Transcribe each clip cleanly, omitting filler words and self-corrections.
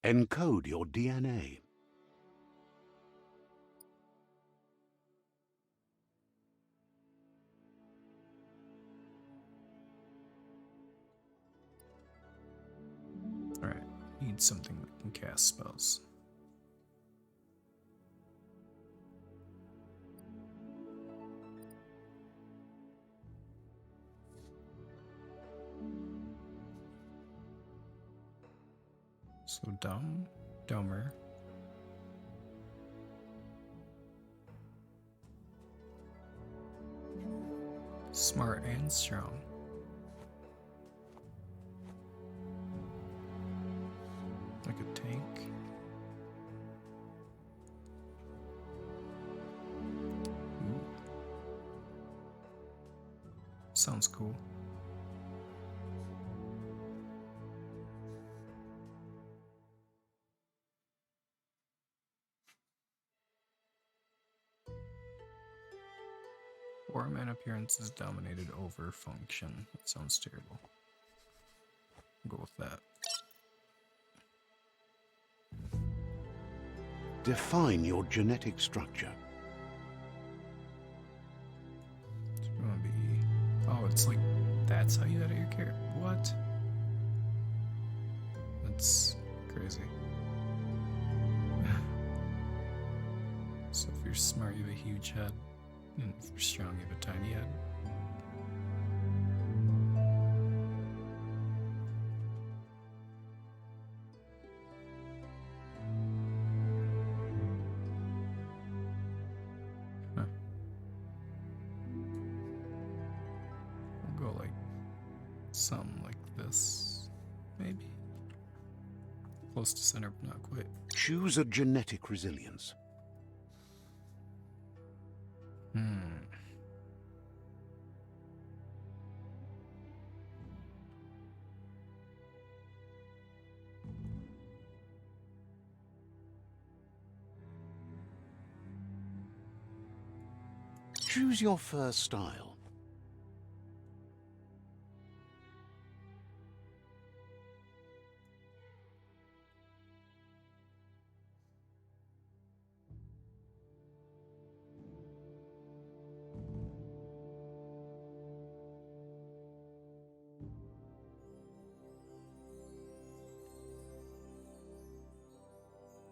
Encode your DNA. Alright, need something that can cast spells. So dumber. Smart and strong. Like a tank. Ooh. Sounds cool. Form and appearance is dominated over function. That sounds terrible. I'll go with that. Define your genetic structure. It's gonna be... Oh, it's like... That's how you edit your character. What? That's crazy. So if you're smart, you have a huge head. And if you're strong, you have a tiny head. Huh. We'll go like something like this, maybe. Close to center, but not quite. Choose a genetic resilience. Choose your first style.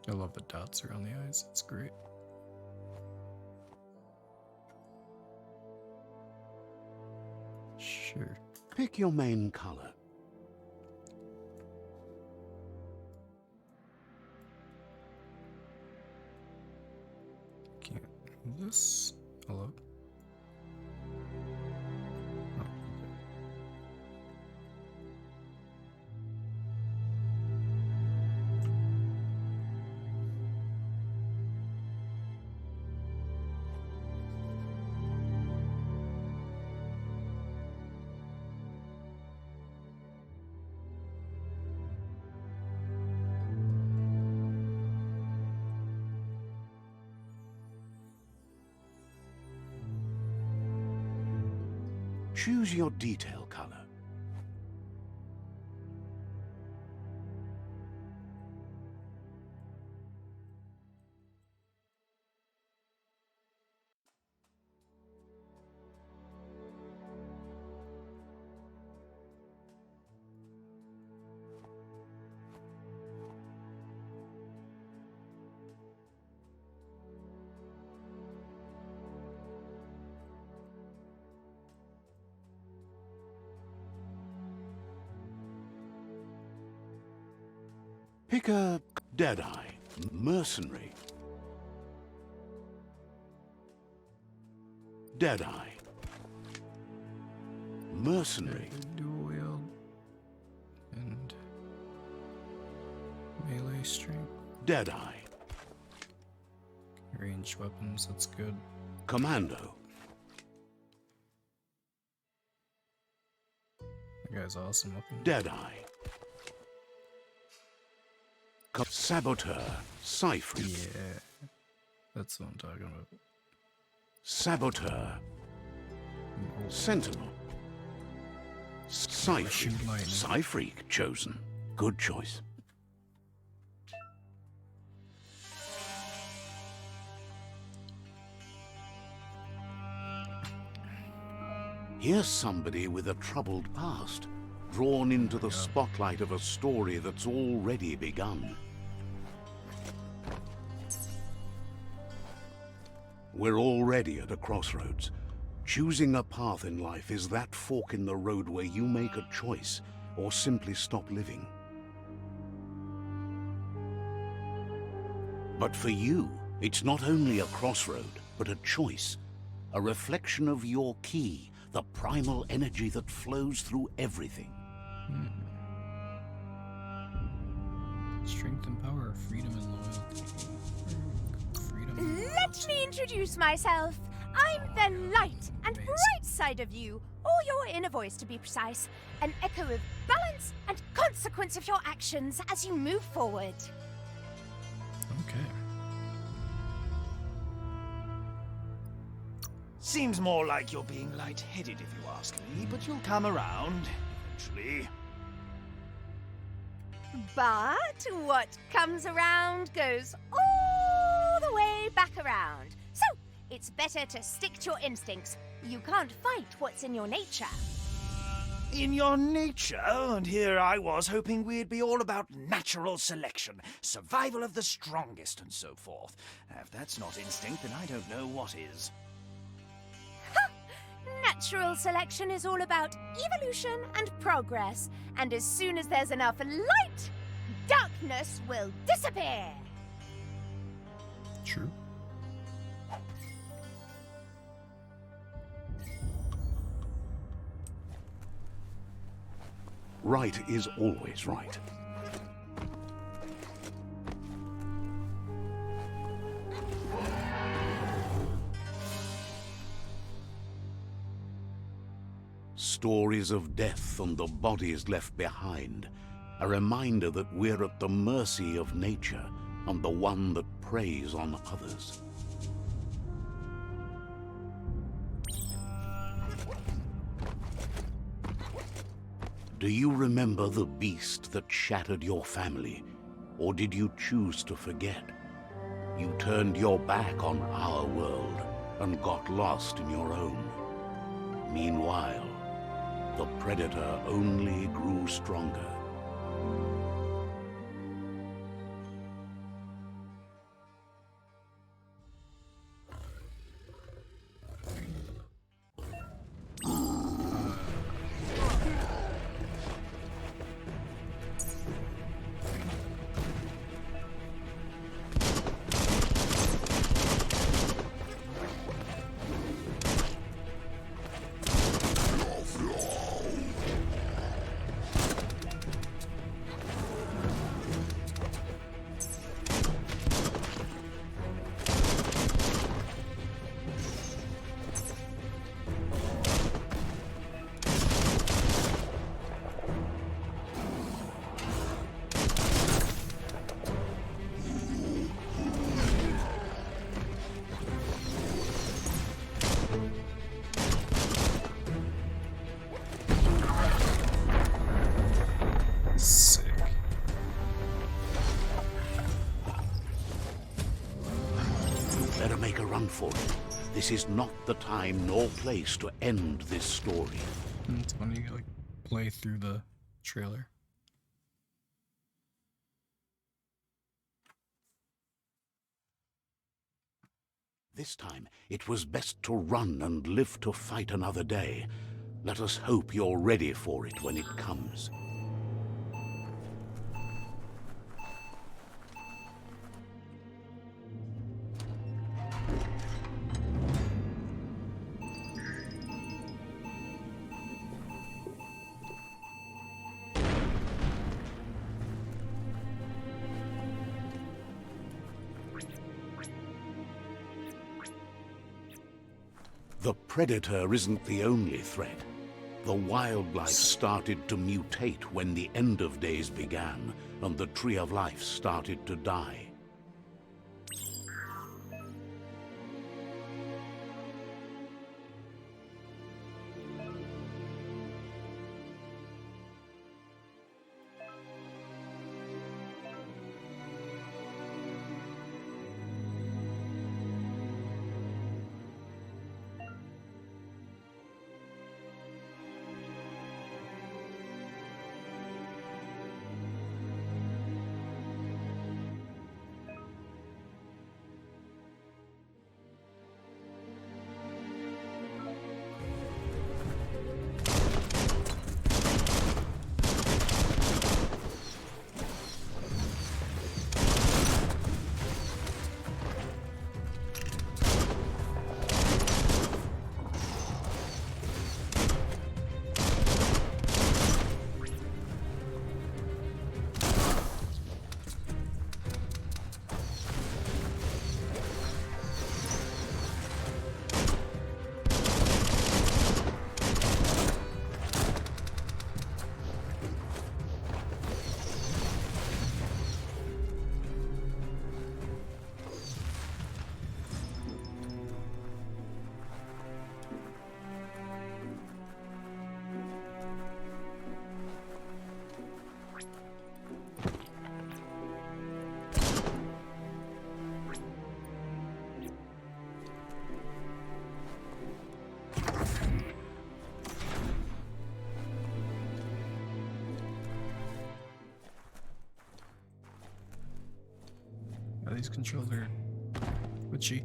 I love the dots around the eyes. It's great. Sure. Pick your main color. Can't move this. Hello? Oh, okay. Choose your detail color. Pick a Deadeye, Mercenary. Deadeye. Mercenary. Dual wield and melee strength. Deadeye. Ranged weapons, that's good. Commando. That guy's awesome looking. Deadeye. Saboteur. Sifu. Yeah. That's what I'm talking about. Saboteur. Oh. Sentinel. Shoot lightning. Psyfreak chosen. Good choice. Here's somebody with a troubled past, drawn into the spotlight of a story that's already begun. We're already at a crossroads. Choosing a path in life is that fork in the road where you make a choice or simply stop living. But for you, it's not only a crossroad, but a choice. A reflection of your key, the primal energy that flows through everything. Strength and power, freedom and loyalty. Freedom and loyalty. Let me introduce myself. I'm the light and bright side of you, or your inner voice to be precise. An echo of balance and consequence of your actions as you move forward. Okay. Seems more like you're being lightheaded if you ask me, but you'll come around eventually. But what comes around goes all the way back around. So, it's better to stick to your instincts. You can't fight what's in your nature. In your nature, and here I was hoping we'd be all about natural selection, survival of the strongest, and so forth. If that's not instinct, then I don't know what is. Natural selection is all about evolution and progress, and as soon as there's enough light, darkness will disappear. True. Right is always right. Stories of death and the bodies left behind, a reminder that we're at the mercy of nature and the one that preys on others. Do you remember the beast that shattered your family, or did you choose to forget? You turned your back on our world and got lost in your own. Meanwhile, the predator only grew stronger. Sick. Better make a run for it. This is not the time nor place to end this story. It's funny you like play through the trailer. This time, it was best to run and live to fight another day. Let us hope you're ready for it when it comes. The predator isn't the only threat. The wildlife started to mutate when the end of days began, and the tree of life started to die. controller twitchy.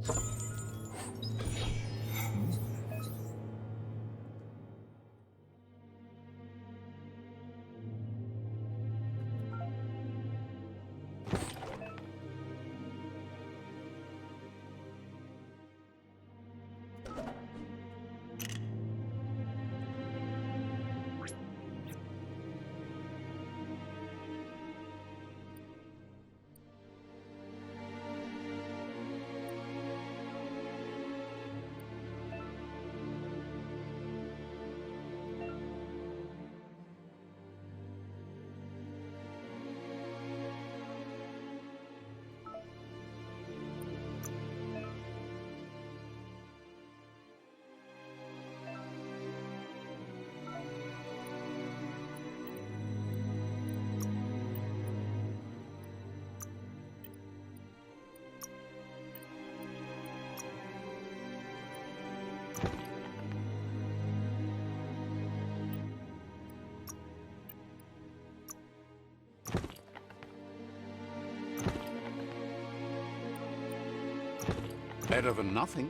Better than nothing.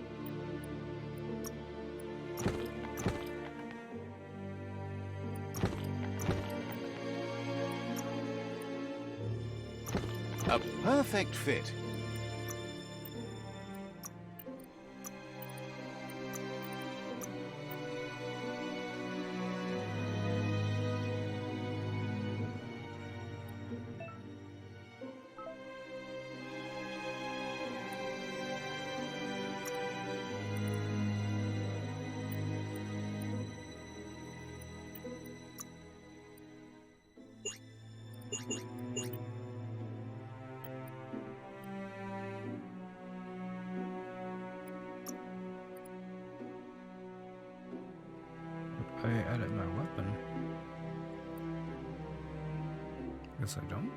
A perfect fit. I edit my weapon. Guess I don't.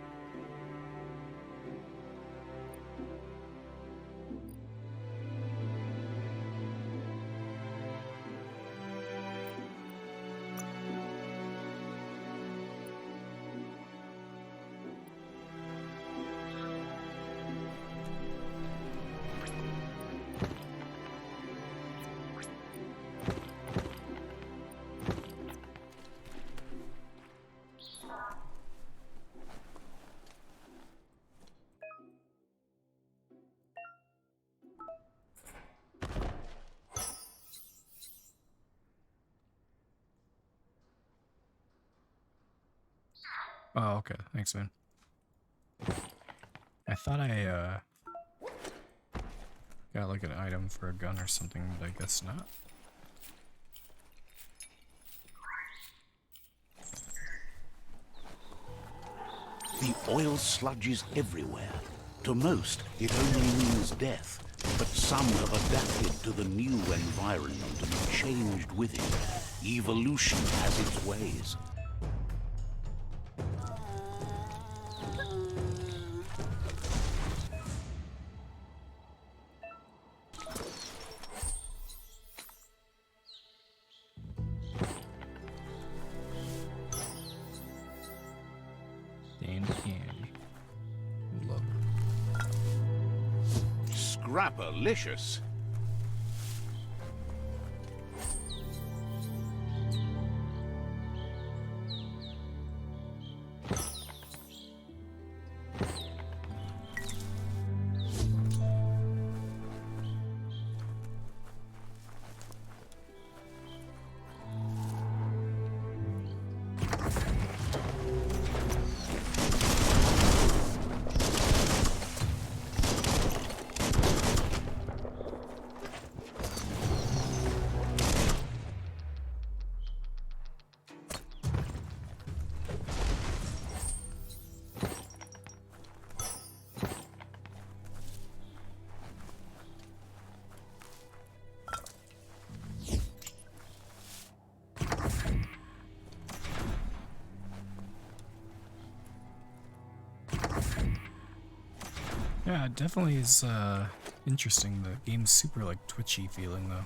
Oh, okay. Thanks, man. I thought I, got like an item for a gun or something, but I guess not. The oil sludges everywhere. To most, it only means death, but some have adapted to the new environment and changed with it. Evolution has its ways. Candy. Love. Scrapalicious. Yeah, it definitely is interesting. The game's super like twitchy feeling though.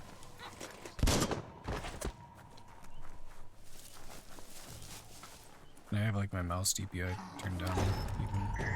And I have like my mouse DPI turned down even.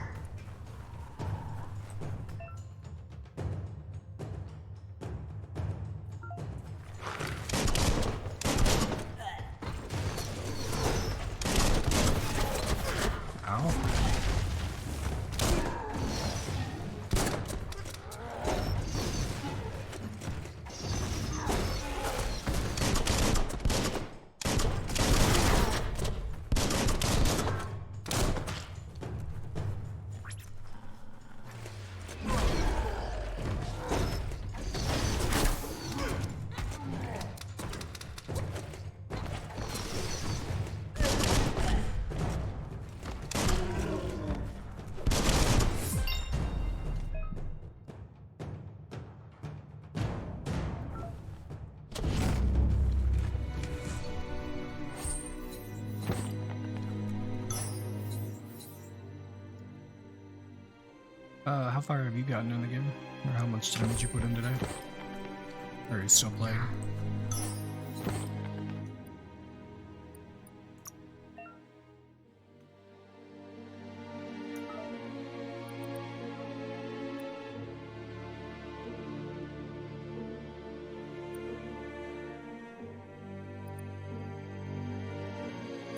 How far have you gotten in the game? Or how much time did you put in today? Or are you still playing?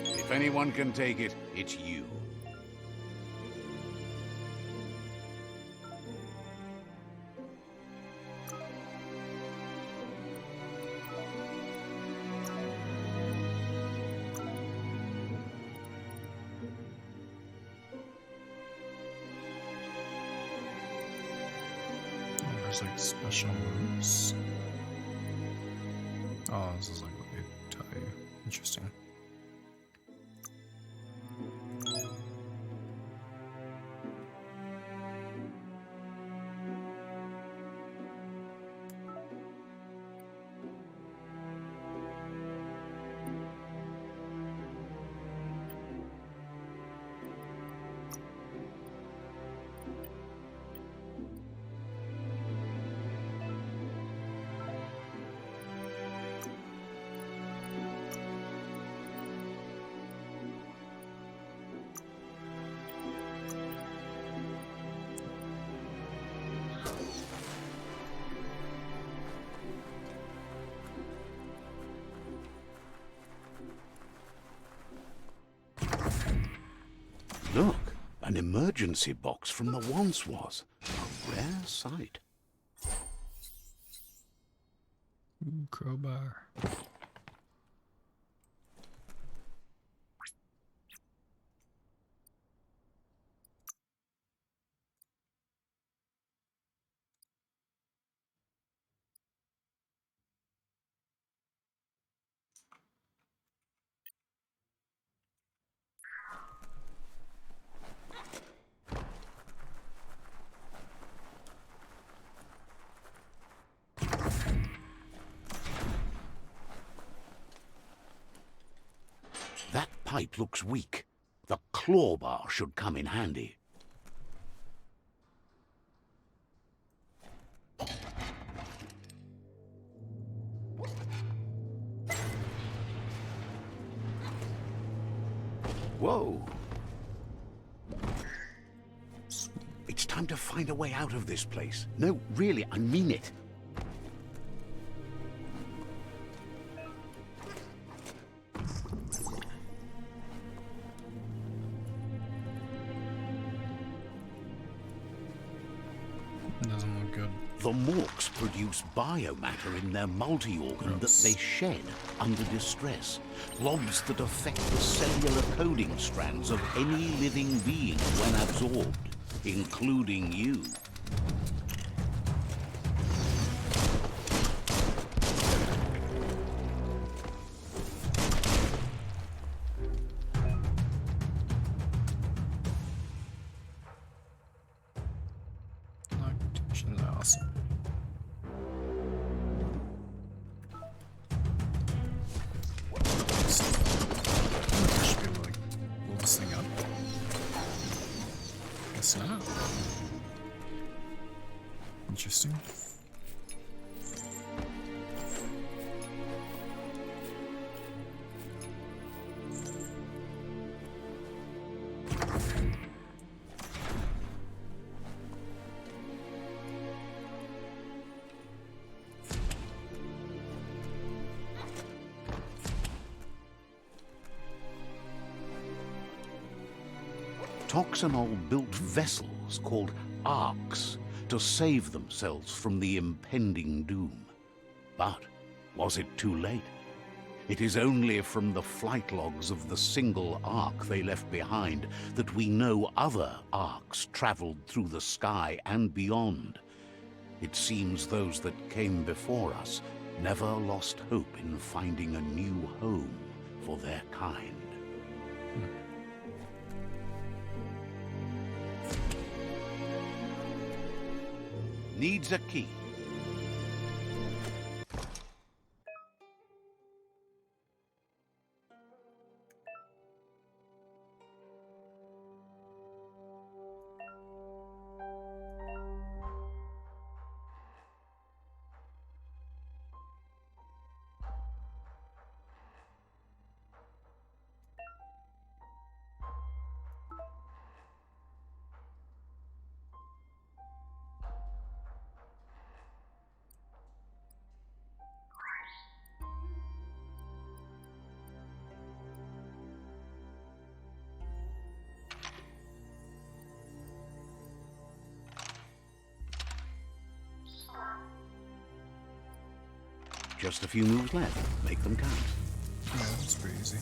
If anyone can take it, it's you. Oh, there's like special moves. Oh, this is like what they tell you. Interesting. Look, an emergency box from the once was. A rare sight. Ooh, crowbar. That pipe looks weak. The claw bar should come in handy. Whoa! It's time to find a way out of this place. No, really, I mean it. Doesn't look good. The Morks produce biomatter in their multi-organ that Gross. they shed under distress. Blobs that affect the cellular coding strands of any living being when absorbed, including you. Loctation's awesome. I should be able to like blow this thing up. Guess not. Interesting. Toxanol built vessels called arcs to save themselves from the impending doom. But was it too late? It is only from the flight logs of the single arc they left behind that we know other arcs traveled through the sky and beyond. It seems those that came before us never lost hope in finding a new home for their kind. Needs a key. Just a few moves left. Make them count. Yeah, that's pretty easy.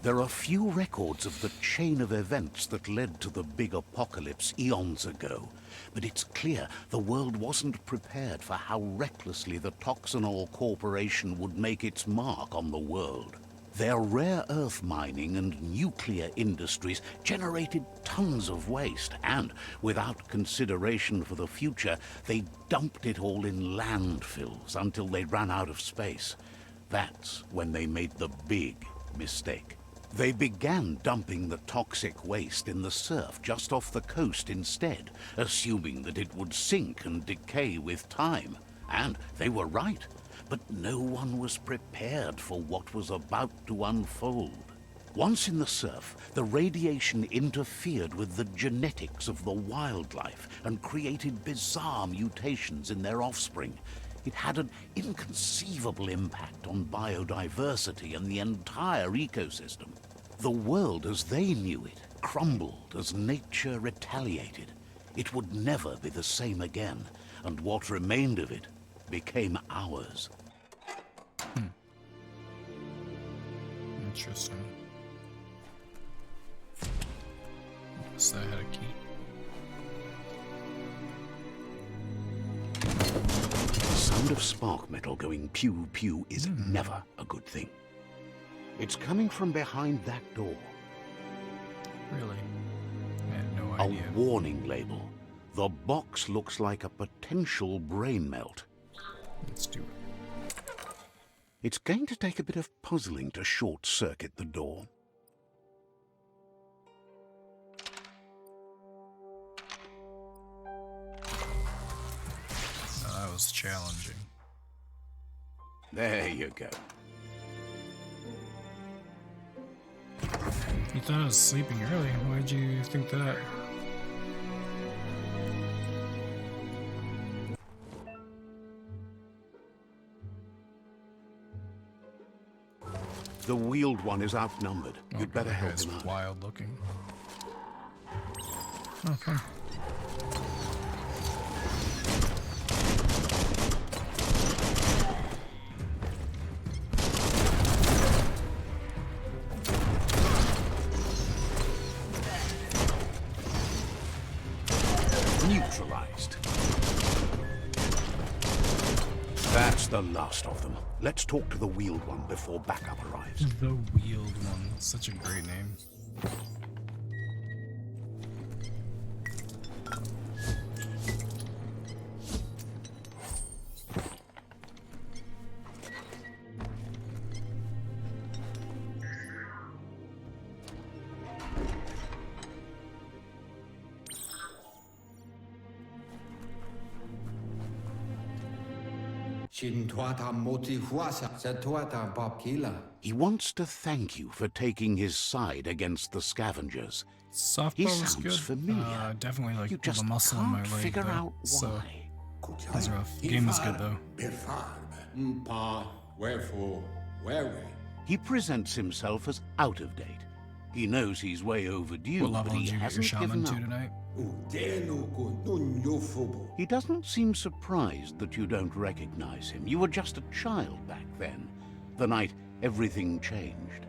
There are few records of the chain of events that led to the big apocalypse eons ago, but it's clear the world wasn't prepared for how recklessly the Toxanol Corporation would make its mark on the world. Their rare earth mining and nuclear industries generated tons of waste, and without consideration for the future, they dumped it all in landfills until they ran out of space. That's when they made the big mistake. They began dumping the toxic waste in the surf just off the coast instead, assuming that it would sink and decay with time. And they were right, but no one was prepared for what was about to unfold. Once in the surf, the radiation interfered with the genetics of the wildlife and created bizarre mutations in their offspring. It had an inconceivable impact on biodiversity and the entire ecosystem. The world as they knew it crumbled as nature retaliated. It would never be the same again, and what remained of it became ours. Interesting. So I had a key. The sound of spark metal going pew pew is never a good thing. It's coming from behind that door. Really? I had no A idea. warning label. The box looks like a potential brain melt. Let's do it. It's going to take a bit of puzzling to short-circuit the door. Oh, that was challenging. There you go. You thought I was sleeping early. Why'd you think that? The wheeled one is outnumbered. You'd better that help guy's him out. wild looking. Okay. Neutralized. That's the last of them. Let's talk to the wheeled one before backup arrives. The wheeled one. Such a great name. He wants to thank you for taking his side against the scavengers. Softball He was sounds good. familiar. Definitely like You pulled just a muscle in my can't leg. figure though, out so why. that was rough. Game was good though. He presents himself as out of date. He knows he's way overdue, What but level he did you get your hasn't shaman given to up. tonight? He doesn't seem surprised that you don't recognize him. You were just a child back then, the night everything changed.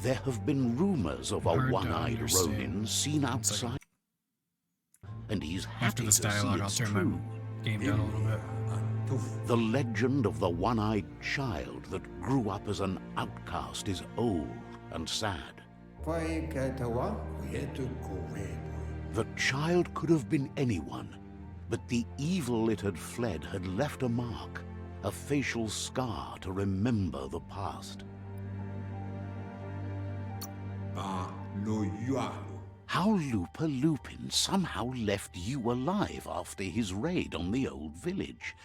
There have been rumors of a Hard to one-eyed understand. Ronin seen outside, and he's happy After this to see dialogue, I'll it's turn true. my game down a little bit. The legend of the one-eyed child that grew up as an outcast is old and sad. The child could have been anyone, but the evil it had fled had left a mark, a facial scar to remember the past. How Lupa Lupin somehow left you alive after his raid on the old village.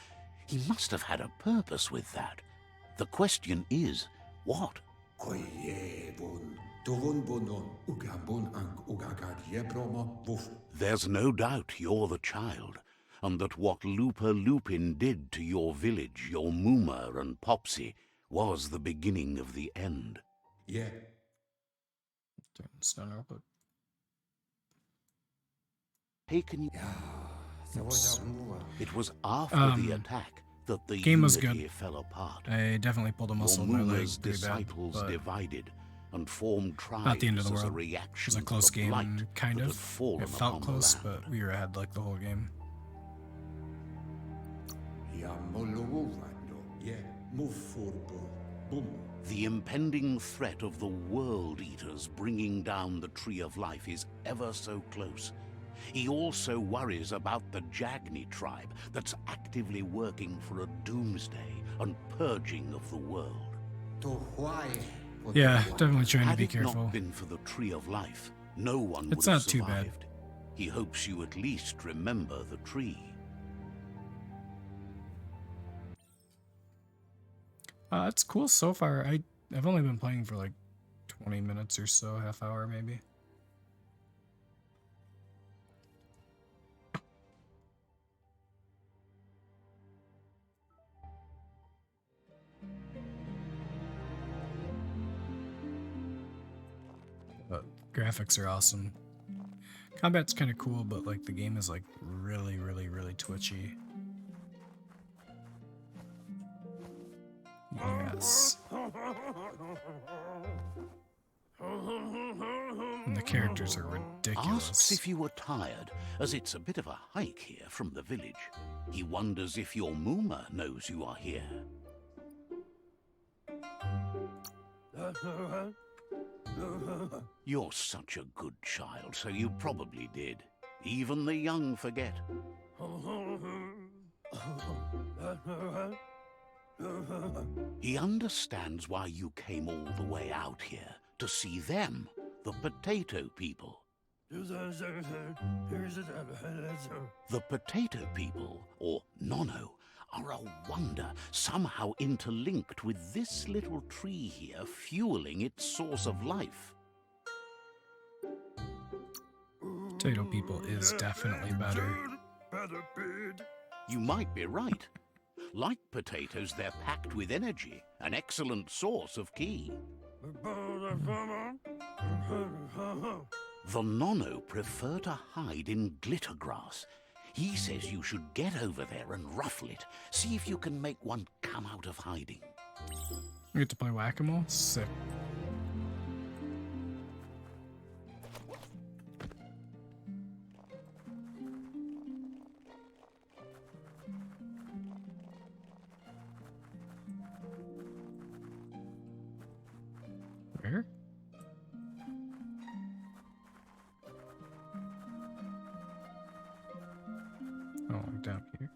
He must have had a purpose with that. The question is, what? There's no doubt you're the child, and that what Lupa Lupin did to your village, your Mooma and Popsy, was the beginning of the end. Stone output. Taken you. Oops. It was after the attack that the game was unity good. fell apart. I definitely pulled a Your muscle in my leg Mooma's pretty bad, disciples but divided and formed tribes not the end of the as a world. It reaction was a to close the game, blight kind that of. had fallen It felt upon close, the land. but we were ahead like the whole game. The impending threat of the World Eaters bringing down the Tree of Life is ever so close. He also worries about the Jagni tribe that's actively working for a doomsday and purging of the world. Yeah, definitely trying to Had be it careful. not been for the Tree of Life, no one It's would have not too bad. survived. He hopes you at least remember the tree. It's cool so far. I've only been playing for like 20 minutes or so, half hour maybe. But graphics are awesome. Combat's kind of cool, but like the game is like really, really, really twitchy. Yes. And the characters are ridiculous. Asks if you were tired, as it's a bit of a hike here from the village. He wonders if your Mooma knows you are here. You're such a good child, so you probably did. Even the young forget. He understands why you came all the way out here, to see them, the potato people. The potato people, or Nono, are a wonder, somehow interlinked with this little tree here, fueling its source of life. Potato people is definitely better. You might be right. Like potatoes, they're packed with energy, an excellent source of ki. The Nono prefer to hide in glitter grass. He says you should get over there and ruffle it. See if you can make one come out of hiding. We get to play whack-a-mole? Sick. Where? Oh, like down here.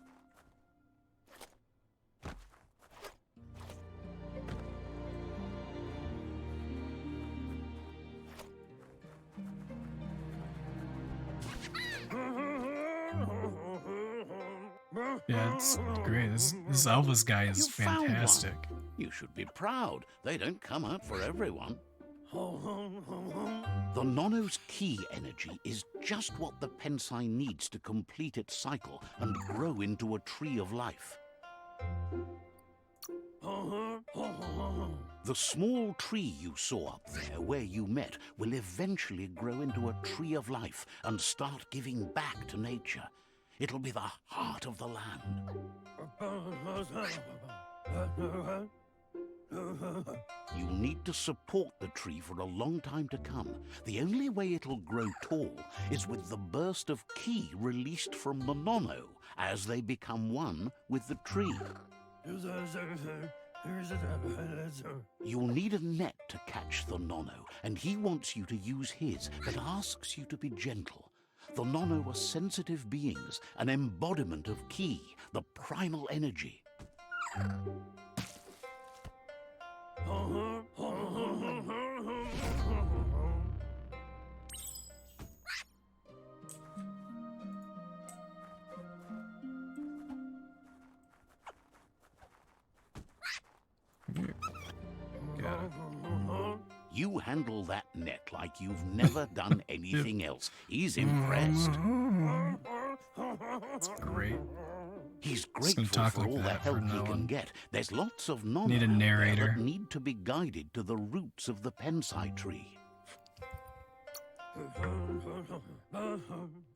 Yeah, it's great. This Elvis guy is You found one. fantastic. You should be proud. They don't come out for everyone. The Nono's ki energy is just what the Pensai needs to complete its cycle and grow into a tree of life. The small tree you saw up there where you met will eventually grow into a tree of life and start giving back to nature. It'll be the heart of the land. You'll need to support the tree for a long time to come. The only way it'll grow tall is with the burst of ki released from the Nono as they become one with the tree. You'll need a net to catch the Nono, and he wants you to use his, but asks you to be gentle. The Nono are sensitive beings, an embodiment of ki, the primal energy. Got it. You handle that net like you've never done anything else. He's impressed. That's great. He's Just gonna grateful talk for like all the that help from he now can on. get. There's lots of Nono Need a out there narrator. that need to be guided to the roots of the Pensai tree.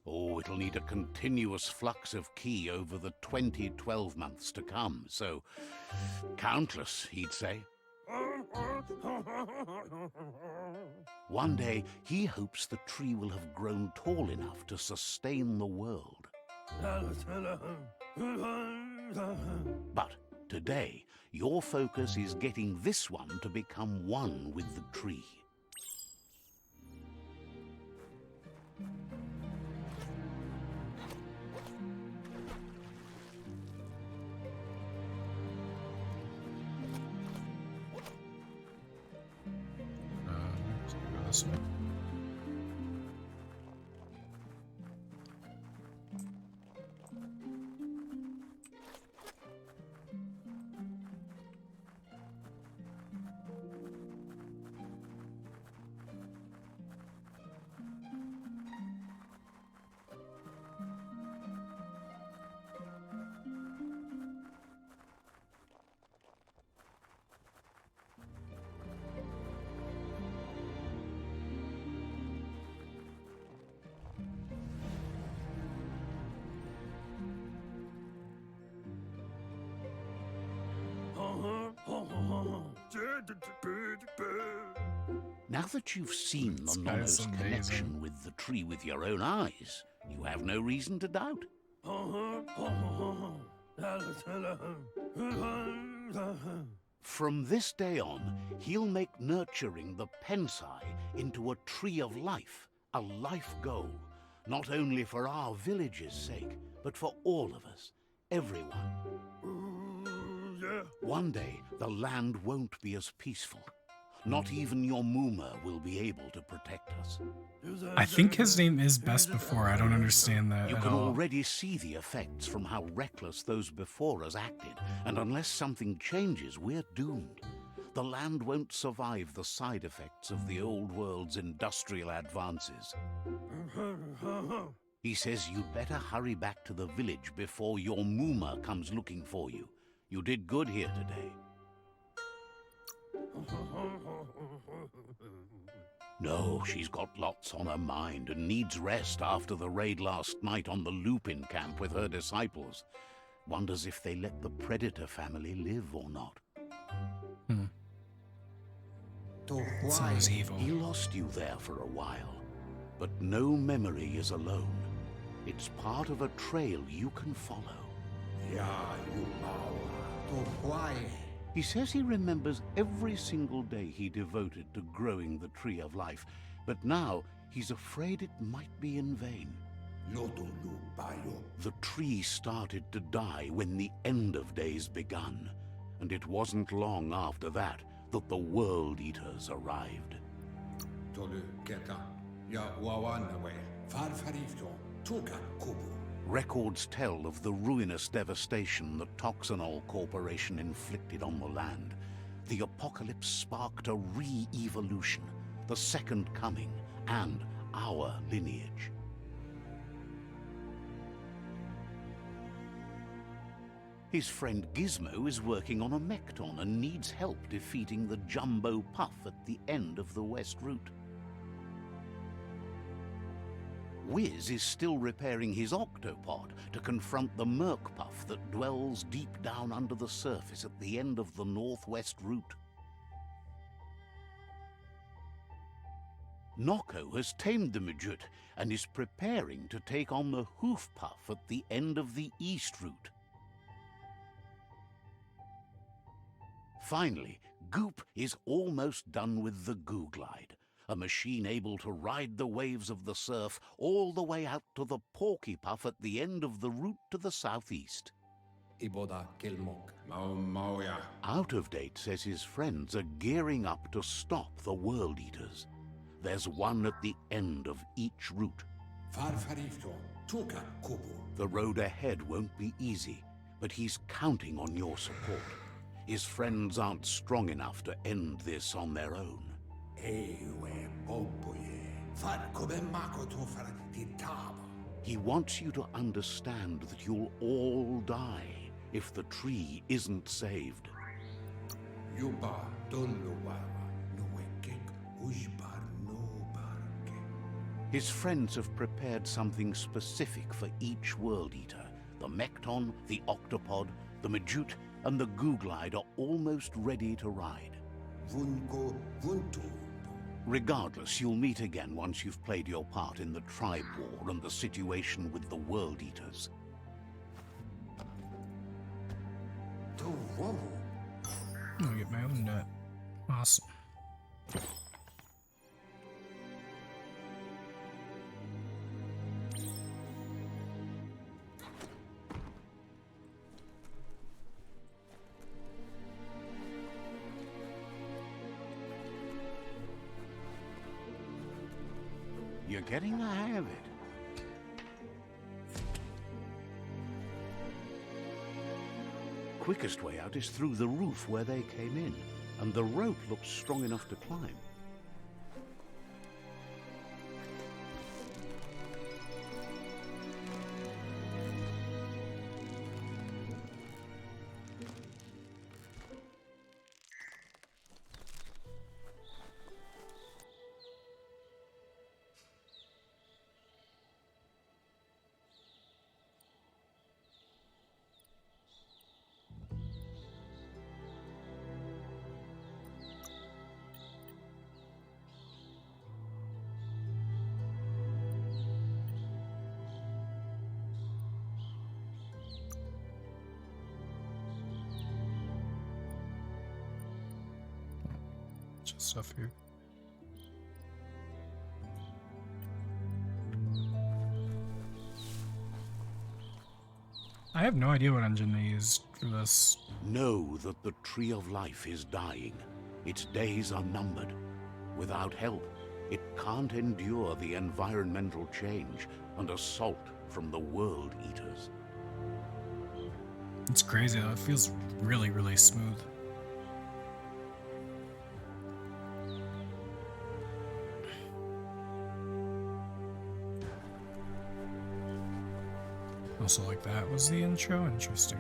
Oh, it'll need a continuous flux of ki over the 12 months to come, so countless, he'd say. One day, he hopes the tree will have grown tall enough to sustain the world. But today, your focus is getting this one to become one with the tree. Let's go this way. Now that you've seen the This guy's Nono's amazing. connection with the tree with your own eyes, you have no reason to doubt. From this day on, he'll make nurturing the Pensai into a tree of life, a life goal, not only for our village's sake, but for all of us, everyone. One day, the land won't be as peaceful. Not even your Mooma will be able to protect us. I think his name is Best Before. I don't understand that You at can all. already see the effects from how reckless those before us acted, and unless something changes, we're doomed. The land won't survive the side effects of the old world's industrial advances. He says you'd better hurry back to the village before your Mooma comes looking for you. You did good here today. No, she's got lots on her mind and needs rest after the raid last night on the Lupin camp with her disciples. Wonders if they let the Predator family live or not. Sounds evil. He lost you there for a while, but no memory is alone. It's part of a trail you can follow. He says he remembers every single day he devoted to growing the Tree of Life, but now he's afraid it might be in vain. The tree started to die when the end of days begun, and it wasn't long after that that the World Eaters arrived. Records tell of the ruinous devastation the Toxanol Corporation inflicted on the land. The apocalypse sparked a re-evolution, the Second Coming, and our lineage. His friend Gizmo is working on a Mekton and needs help defeating the Jumbo Puff at the end of the West Route. Wiz is still repairing his octopod to confront the Merc Puff that dwells deep down under the surface at the end of the Northwest Route. Noko has tamed the Midget and is preparing to take on the Hoof Puff at the end of the East Route. Finally, Goop is almost done with the Goo Glide, a machine able to ride the waves of the surf all the way out to the Porky Puff at the end of the route to the southeast. Out of Date says his friends are gearing up to stop the World Eaters. There's one at the end of each route. The road ahead won't be easy, but he's counting on your support. His friends aren't strong enough to end this on their own. He wants you to understand that you'll all die if the tree isn't saved. His friends have prepared something specific for each World Eater. The Mekton, the Octopod, the Majute, and the Googlide are almost ready to ride. Regardless, you'll meet again once you've played your part in the tribe war and the situation with the World Eaters. I'll get my own nut. Awesome. You're getting the hang of it. Quickest way out is through the roof where they came in, and the rope looks strong enough to climb. Just stuff here. I have no idea what engine they used for this. Know that the Tree of Life is dying. Its days are numbered. Without help, it can't endure the environmental change and assault from the World Eaters. It's crazy though. It feels really, really smooth. Also, like that was the intro. Interesting.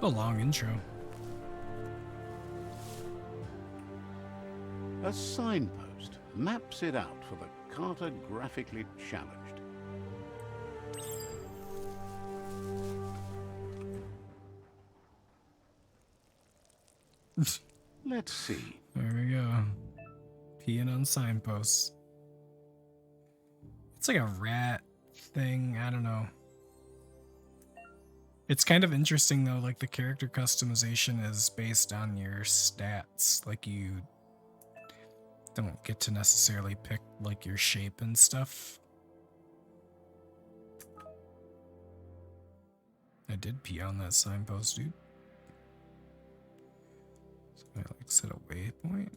A long intro. A signpost maps it out for the cartographically challenged. Let's see. There we go. Peeing on signposts. It's like a rat thing. I don't know. It's kind of interesting though. Like the character customization is based on your stats. Like you don't get to necessarily pick like your shape and stuff. I did pee on that signpost, dude. So I like set a waypoint.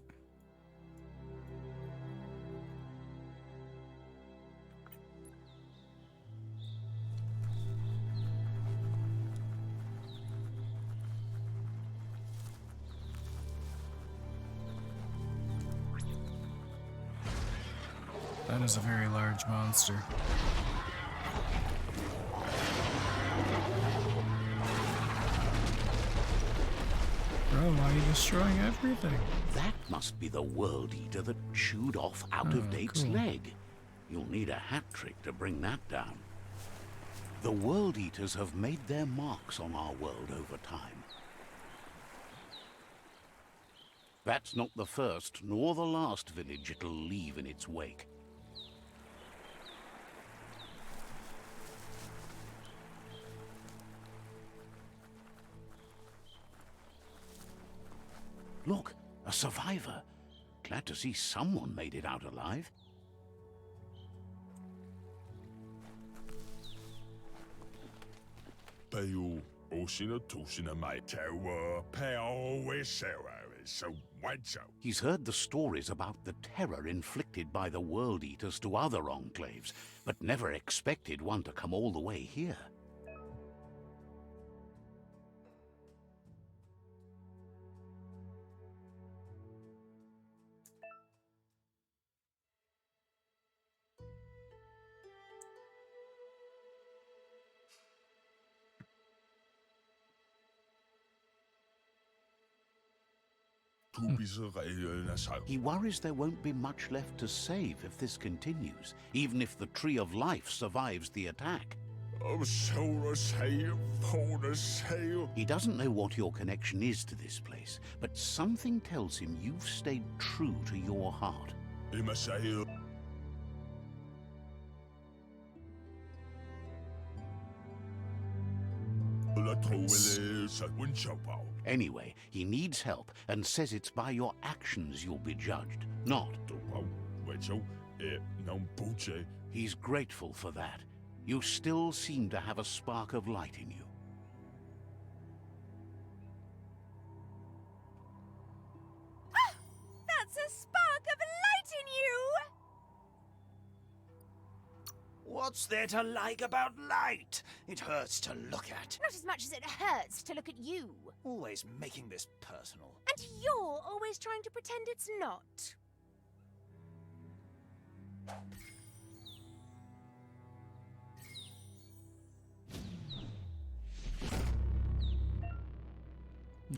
That is a very large monster. Bro, why are you destroying everything? That must be the World Eater that chewed off Out of Date's cool. leg. You'll need a hat trick to bring that down. The World Eaters have made their marks on our world over time. That's not the first nor the last village it'll leave in its wake. Look, a survivor. Glad to see someone made it out alive. He's heard the stories about the terror inflicted by the World Eaters to other enclaves, but never expected one to come all the way here. He worries there won't be much left to save if this continues, even if the Tree of Life survives the attack. He doesn't know what your connection is to this place, but something tells him you've stayed true to your heart. Anyway, he needs help and says it's by your actions you'll be judged, not. He's grateful for that. You still seem to have a spark of light in you. Ah! That's a spark of light in you! What's there to like about light? It hurts to look at. Not as much as it hurts to look at you. Always making this personal. And you're always trying to pretend it's not.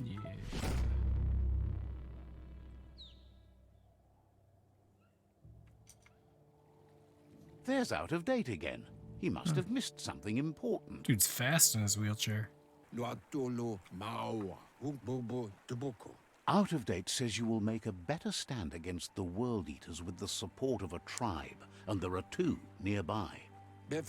Yeah. There's Out of Date again. He must have missed something important. Dude's fast in his wheelchair. Out of Date says you will make a better stand against the World Eaters with the support of a tribe, and there are 2 nearby. The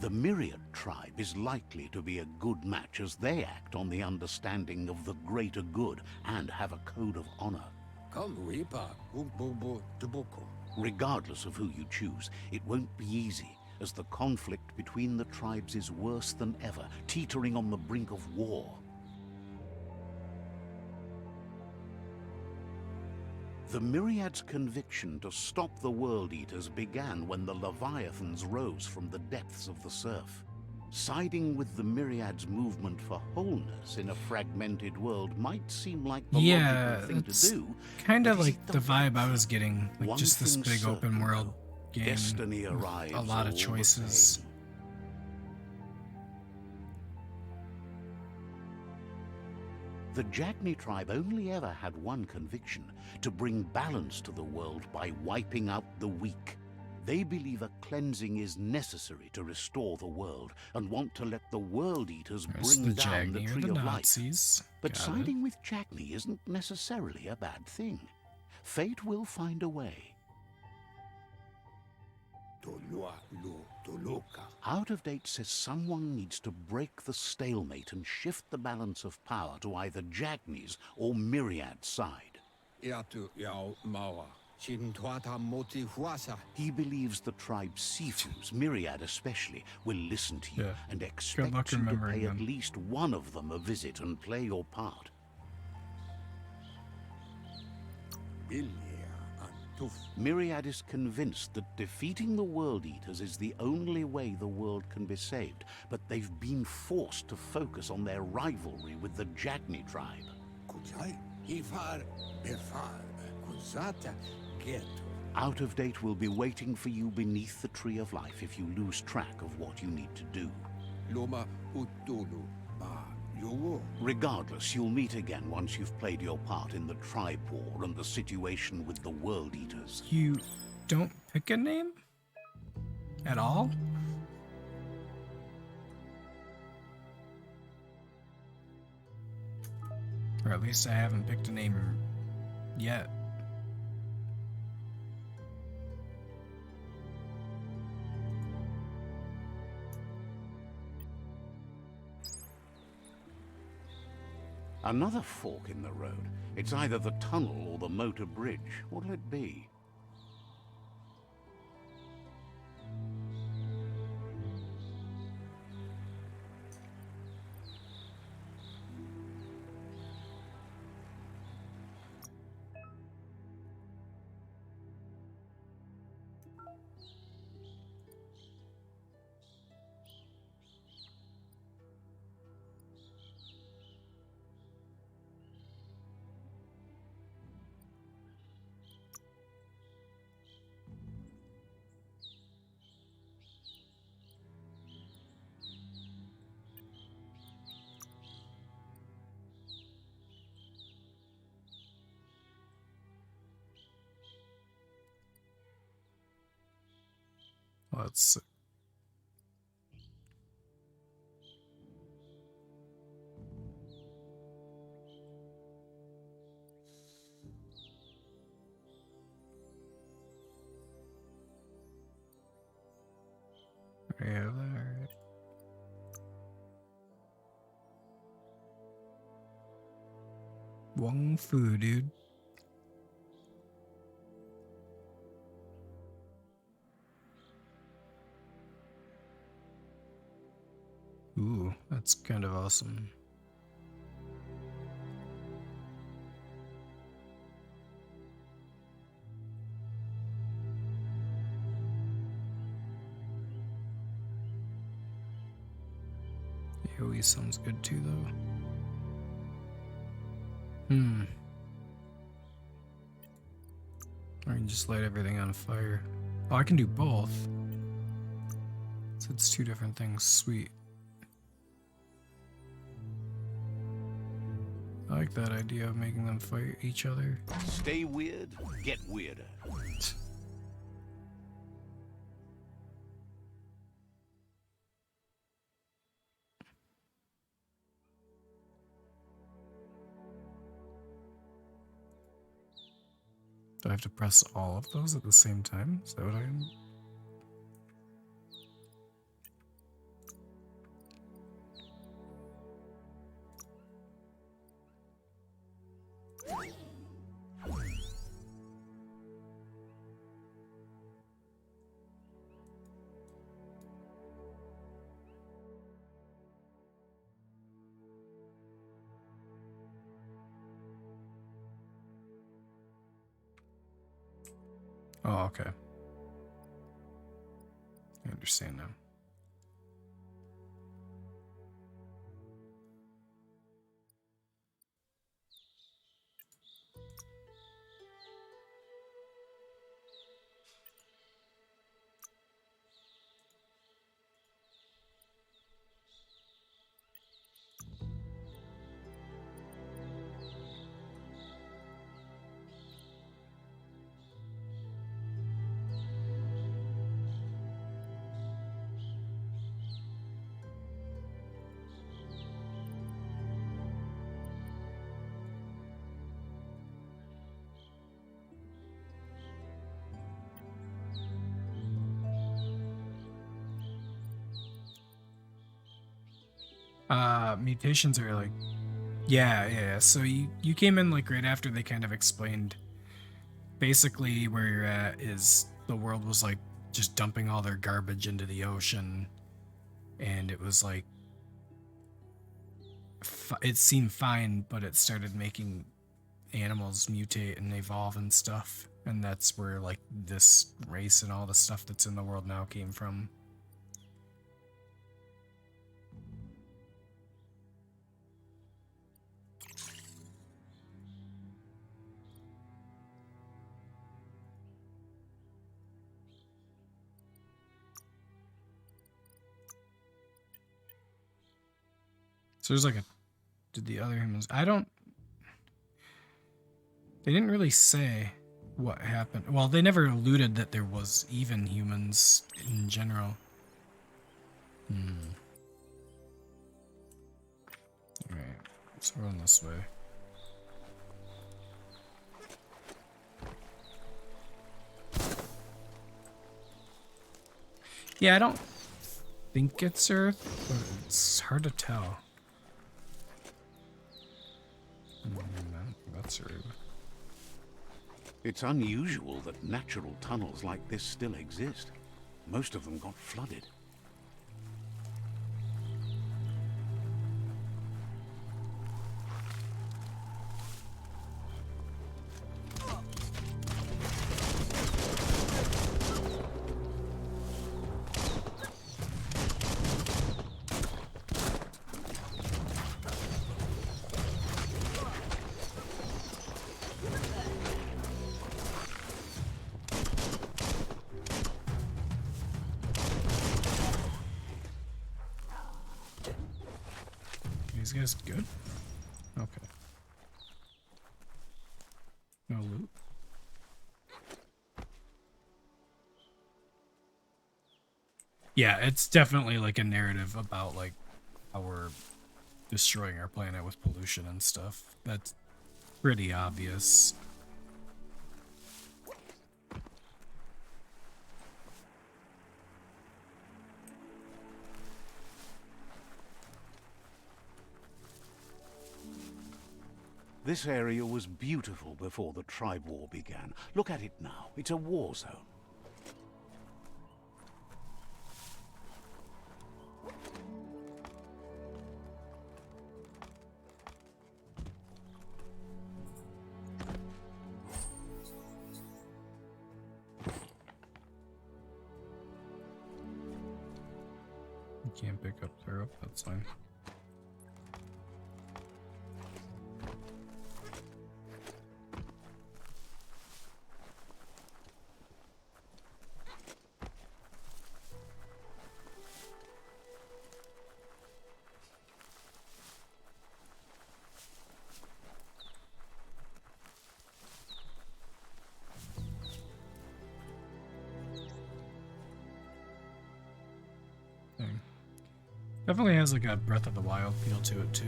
Myriad tribe is likely to be a good match as they act on the understanding of the greater good and have a code of honor. Regardless of who you choose, it won't be easy, as the conflict between the tribes is worse than ever, teetering on the brink of war. The Myriad's conviction to stop the World Eaters began when the Leviathans rose from the depths of the surf. Siding with the Myriad's movement for wholeness in a fragmented world might seem like the logical thing to do. Kind of but is like it the right vibe I thing? was getting, like One just this thing's big certain, open world though. game. Destiny with arrives a lot of all the choices. same. The Jagni tribe only ever had one conviction: to bring balance to the world by wiping out the weak. They believe a cleansing is necessary to restore the world and want to let the World Eaters There's bring the down the Jagni or Tree the of Life. Nazis. But Got it. siding with Jagni isn't necessarily a bad thing. Fate will find a way. Out of Date says someone needs to break the stalemate and shift the balance of power to either Jagni's or Myriad's side. He believes the tribe Sifus, Myriad especially, will listen to you Yeah. and luck expect you to remembering pay at them. least one of them a visit and play your part. Myriad is convinced that defeating the World Eaters is the only way the world can be saved, but they've been forced to focus on their rivalry with the Jagni tribe. Out of Date will be waiting for you beneath the Tree of Life if you lose track of what you need to do. Regardless, you'll meet again once you've played your part in the tribe war and the situation with the World Eaters. You don't pick a name? At all? Or at least I haven't picked a name yet. Another fork in the road. It's either the tunnel or the motor bridge. What'll it be? Let's. Yeah, alright. Wong Fu, dude. Ooh, that's kind of awesome. AoE sounds good too, though. Or I can just light everything on fire. Oh, I can do both. So it's two different things. Sweet. I like that idea of making them fight each other. Stay weird, get weirder. Do I have to press all of those at the same time? Is that what I'm... Oh, okay. I understand now. Mutations are like, yeah. So you came in like right after they kind of explained basically where you're at is the world was like just dumping all their garbage into the ocean, and it was like it seemed fine, but it started making animals mutate and evolve and stuff, and that's where like this race and all the stuff that's in the world now came from. So there's like a... Did the other humans... I don't... They didn't really say what happened. Well, they never alluded that there was even humans in general. Alright, let's run this way. Yeah, I don't think it's Earth, but it's hard to tell. That's Earth. It's unusual that natural tunnels like this still exist. Most of them got flooded. These guys good? Okay. No loot. Yeah, it's definitely like a narrative about like how we're destroying our planet with pollution and stuff. That's pretty obvious. This area was beautiful before the tribe war began. Look at it now. It's a war zone. You can't pick up the rope, that's fine. Definitely has like a Breath of the Wild feel to it too.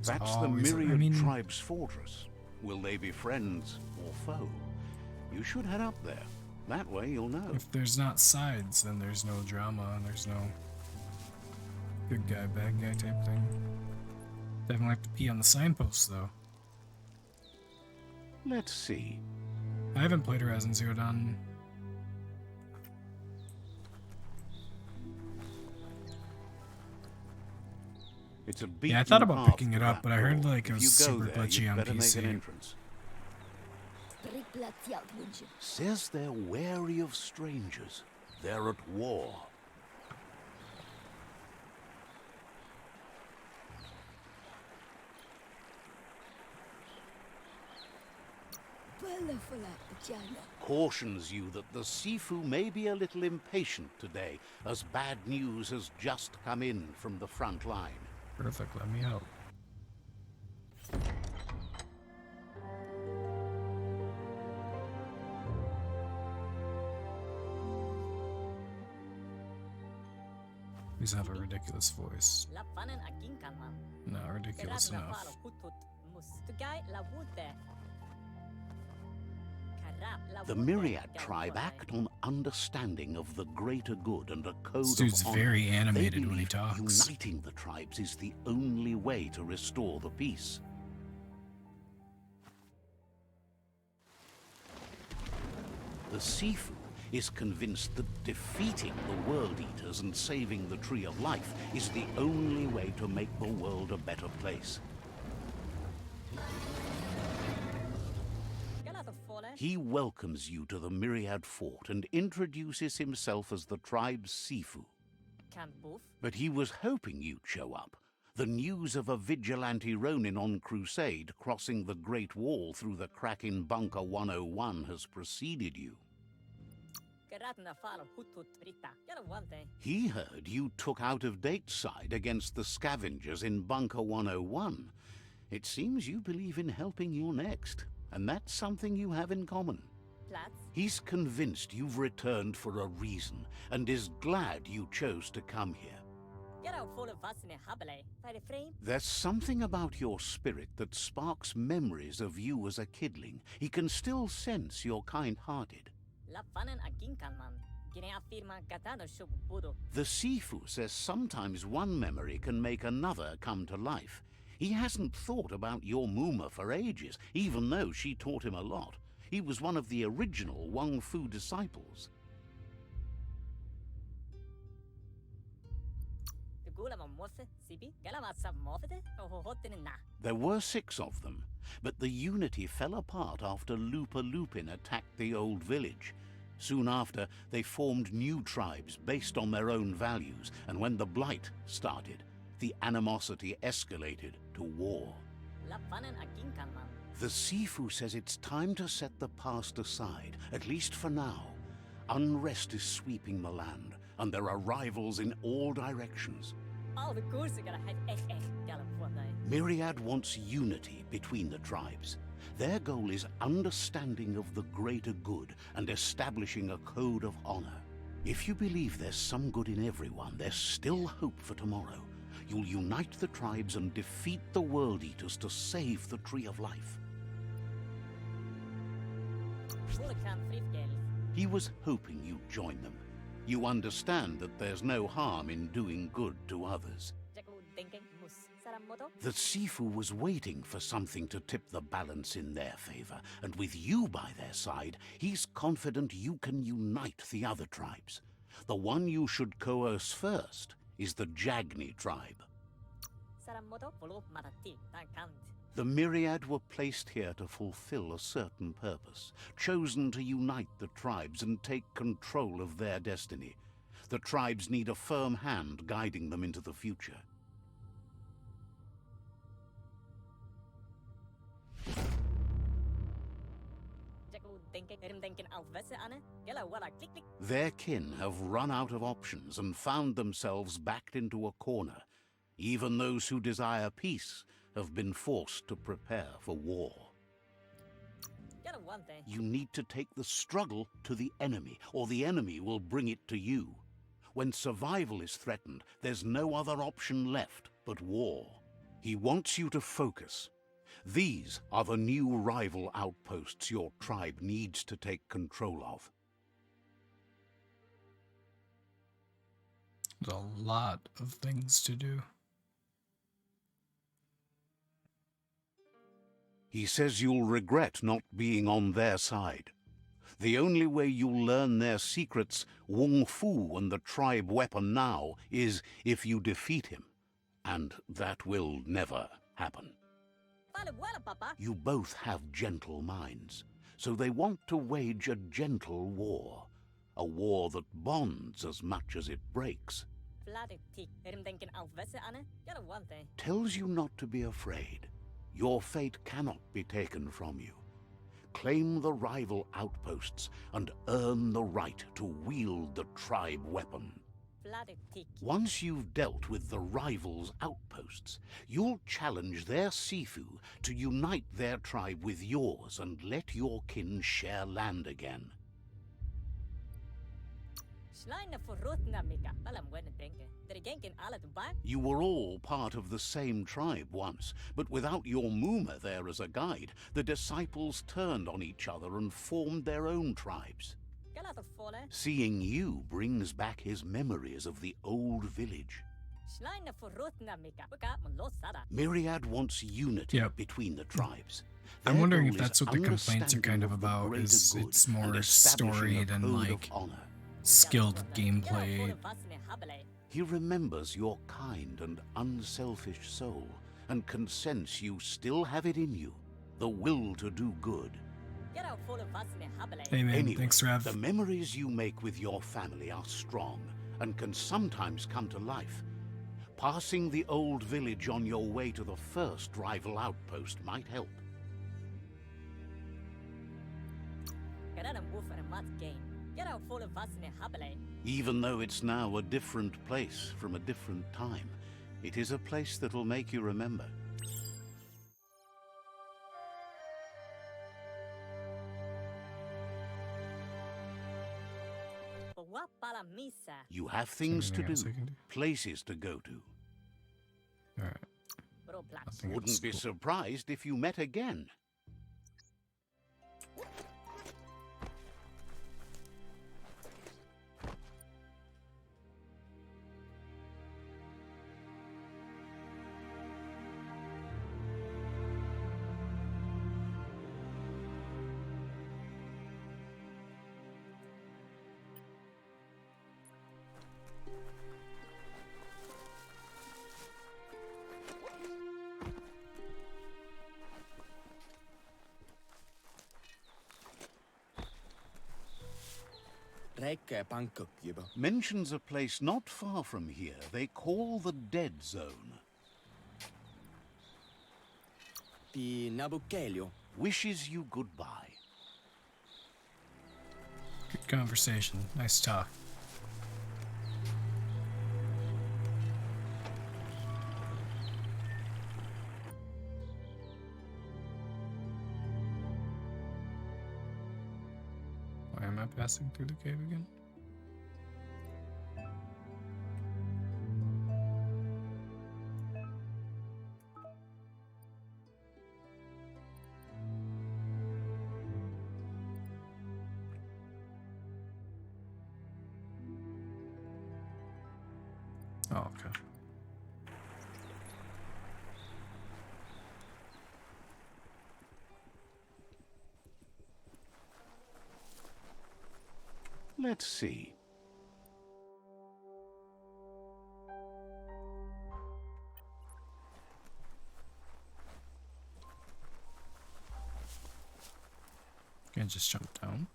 That's the Myriad Tribe's fortress. Will they be friends or foe? You should head up there. That way you'll know. If there's not sides, then there's no drama and there's no good guy, bad guy type thing. Definitely have to pee on the signposts though. Let's see. I haven't played Horizon Zero Dawn. It's a Yeah, I thought about picking it up, but I heard like it was super glitchy on PC. Says they're wary of strangers. They're at war. Cautions you that the Sifu may be a little impatient today, as bad news has just come in from the front line. Perfect, let me out. Please have a ridiculous voice. Not ridiculous enough. The Myriad tribe act on understanding of the greater good and a code This dude's of honor. very animated They when he believe talks. Uniting the tribes is the only way to restore the peace. The Sifu is convinced that defeating the World Eaters and saving the Tree of Life is the only way to make the world a better place. He welcomes you to the Myriad Fort and introduces himself as the tribe's Sifu. But he was hoping you'd show up. The news of a vigilante Ronin on crusade crossing the Great Wall through the crack in Bunker 101 has preceded you. He heard you took out-of-date side against the scavengers in Bunker 101. It seems you believe in helping your next, and that's something you have in common. He's convinced you've returned for a reason, and is glad you chose to come here. There's something about your spirit that sparks memories of you as a kidling. He can still sense you're kind-hearted. The Sifu says sometimes one memory can make another come to life. He hasn't thought about your Mooma for ages, even though she taught him a lot. He was one of the original Wang Fu disciples. There were 6 of them, but the unity fell apart after Lupa Lupin attacked the old village. Soon after, they formed new tribes based on their own values, and when the Blight started, the animosity escalated to war. The Sifu says it's time to set the past aside, at least for now. Unrest is sweeping the land, and there are rivals in all directions. Myriad wants unity between the tribes. Their goal is understanding of the greater good and establishing a code of honor. If you believe there's some good in everyone, there's still hope for tomorrow. You'll unite the tribes and defeat the World Eaters to save the Tree of Life. He was hoping you'd join them. You understand that there's no harm in doing good to others. The Sifu was waiting for something to tip the balance in their favor, and with you by their side, he's confident you can unite the other tribes. The one you should coerce first is the Jagni tribe. The myriad were placed here to fulfill a certain purpose, chosen to unite the tribes and take control of their destiny. The tribes need a firm hand guiding them into the future. Their kin have run out of options and found themselves backed into a corner. Even those who desire peace have been forced to prepare for war. You need to take the struggle to the enemy, or the enemy will bring it to you. When survival is threatened, there's no other option left but war. He wants you to focus. These are the new rival outposts your tribe needs to take control of. There's a lot of things to do. He says you'll regret not being on their side. The only way you'll learn their secrets, Wung Fu and the tribe weapon now, is if you defeat him. And that will never happen. You both have gentle minds, so they want to wage a gentle war. A war that bonds as much as it breaks. Tells you not to be afraid. Your fate cannot be taken from you. Claim the rival outposts and earn the right to wield the tribe weapon. Once you've dealt with the rivals' outposts, you'll challenge their Sifu to unite their tribe with yours and let your kin share land again. You were all part of the same tribe once, but without your Mooma there as a guide, the disciples turned on each other and formed their own tribes. Seeing you brings back his memories of the old village. Myriad wants unity between the tribes. I'm wondering if that's what the complaints are kind of about, is it's more story than like skilled gameplay. He remembers your kind and unselfish soul, and can sense you still have it in you, the will to do good. Hey man, Anyway, thanks Rev. the memories you make with your family are strong, and can sometimes come to life. Passing the old village on your way to the first rival outpost might help. Even though it's now a different place from a different time, it is a place that'll make you remember. You have things to do, places to go to. Alright. Wouldn't be surprised if you met again. Mentions a place not far from here they call the Dead Zone. Wishes you goodbye. Good conversation. Nice talk. Why am I passing through the cave again? Oh, okay. Let's see. Can I just jump down?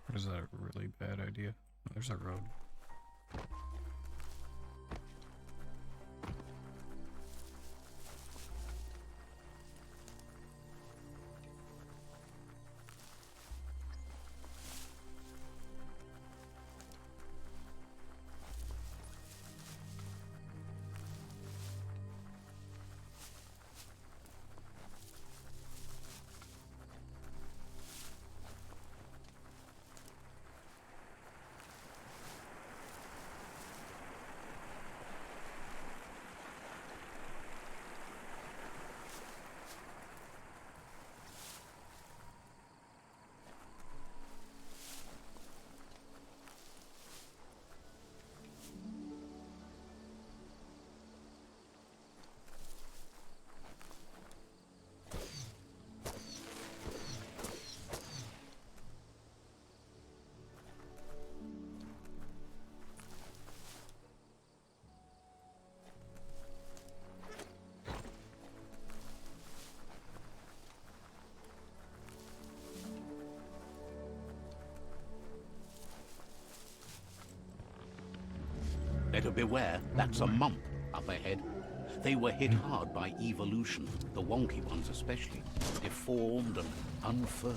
Or is that a really bad idea? Oh, there's a road. Better beware, that's a mump up ahead. They were hit hard by evolution, the wonky ones especially, deformed and unfurred.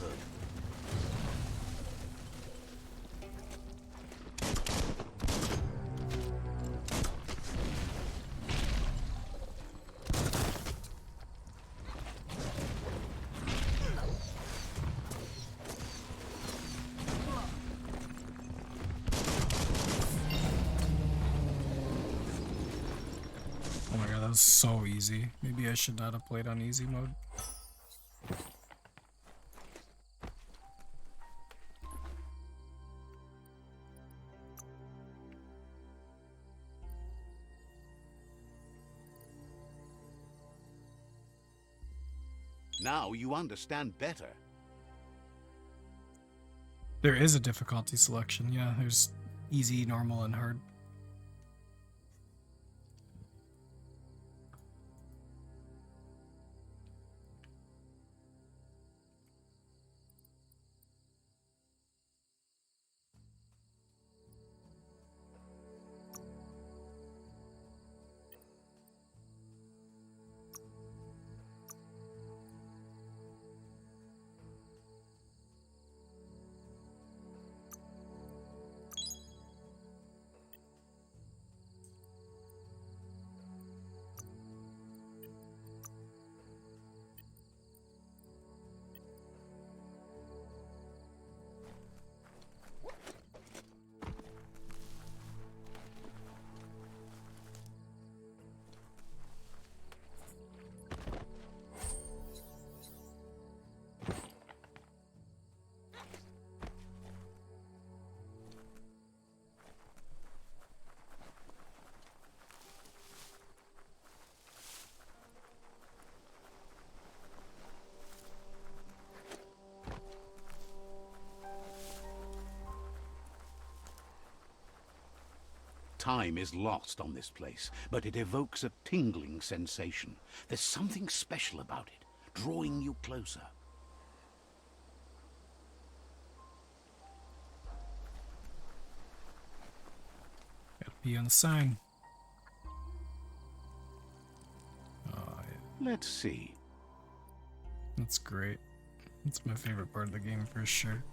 Oh my god, that was so easy. Maybe I should not have played on easy mode. Now you understand better. There is a difficulty selection, yeah. There's easy, normal, and hard. Time is lost on this place, but it evokes a tingling sensation. There's something special about it, drawing you closer. Gotta be on the sign. Oh, yeah. Let's see. That's great. That's my favorite part of the game for sure.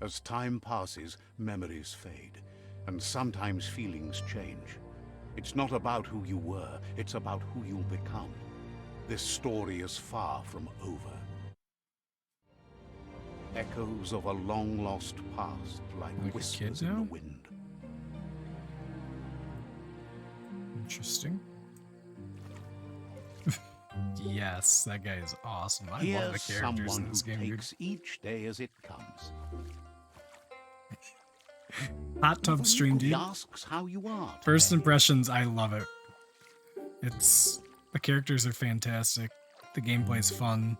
As time passes, memories fade, and sometimes feelings change. It's not about who you were, it's about who you'll become. This story is far from over. Echoes of a long-lost past, like Like a whispers kid in now? the wind. Interesting. Yes, that guy is awesome. I love the Here's characters someone in this who game. Dude. takes each day as it comes. Hot tub stream, He dude. asks how you are First today. impressions, I love it. The characters are fantastic. The gameplay's fun.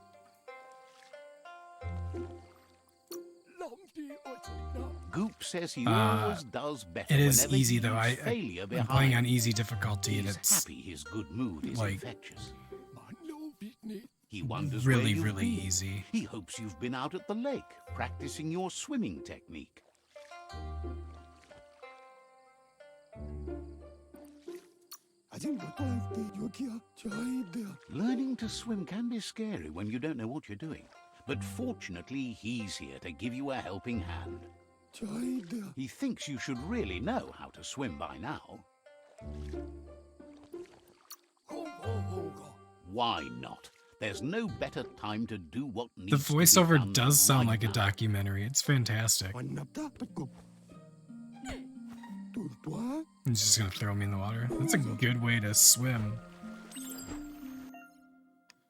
Goop says he Uh, always does better. It is whenever easy he though. leaves I'm failure playing behind. on easy difficulty, and He's it's happy his good mood is like, infectious. He wonders really, where you've really been. easy. He hopes you've been out at the lake, practicing your swimming technique. Learning to swim can be scary when you don't know what you're doing. But fortunately, he's here to give you a helping hand. He thinks you should really know how to swim by now. Why not? There's no better time to do what needs The to be voiceover done does sound right like a now. documentary. It's fantastic. He's just gonna throw me in the water. That's a good way to swim.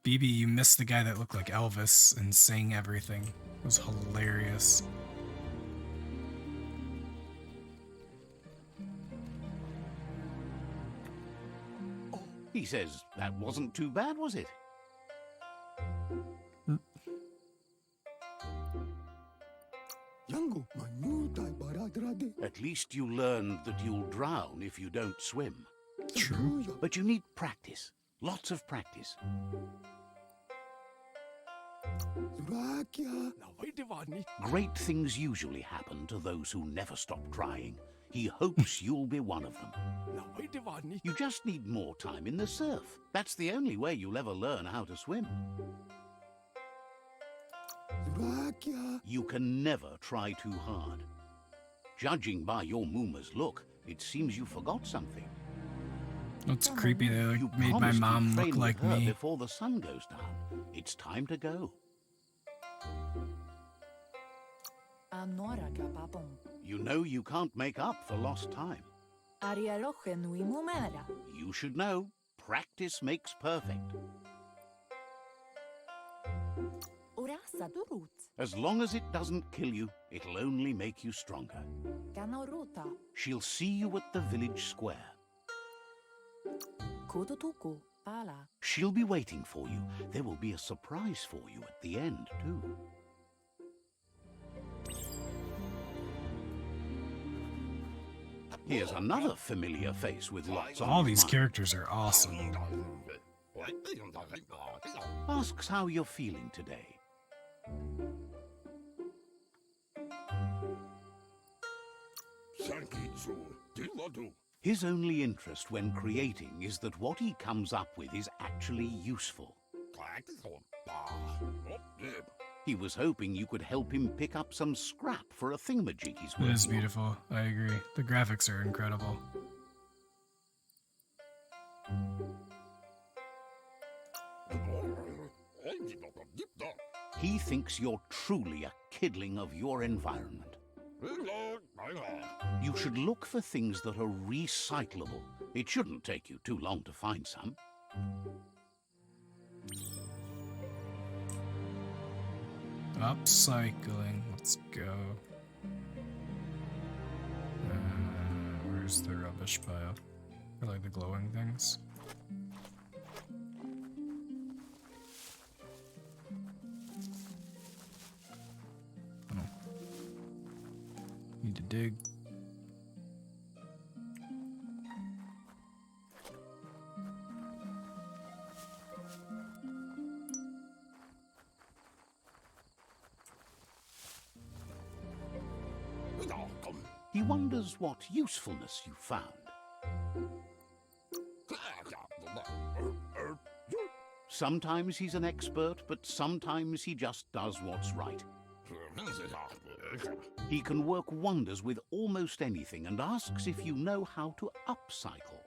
BB, you missed the guy that looked like Elvis and sang everything. It was hilarious. He says that wasn't too bad, was it? At least you learned that you'll drown if you don't swim. True. But you need practice. Lots of practice. Great things usually happen to those who never stop trying. He hopes you'll be one of them. You just need more time in the surf. That's the only way you'll ever learn how to swim. You can never try too hard. Judging by your Mooma's look, it seems you forgot something. It's creepy. They You made my promised to mom train look with like her me. before the sun goes down. It's time to go. You know you can't make up for lost time. You should know, practice makes perfect. As long as it doesn't kill you, it'll only make you stronger. She'll see you at the village square. She'll be waiting for you. There will be a surprise for you at the end, too. Here's another familiar face with lots on All his these mind. characters are awesome. Asks how you're feeling today. His only interest when creating is that what he comes up with is actually useful. He was hoping you could help him pick up some scrap for a thingamajig he's It working is on. beautiful. I agree. The graphics are incredible. He thinks you're truly a kidling of your environment. You should look for things that are recyclable. It shouldn't take you too long to find some. Upcycling. Let's go. Where's the rubbish pile? Or like the glowing things? Oh. Need to dig. He wonders what usefulness you found. Sometimes he's an expert, but sometimes he just does what's right. He can work wonders with almost anything and asks if you know how to upcycle.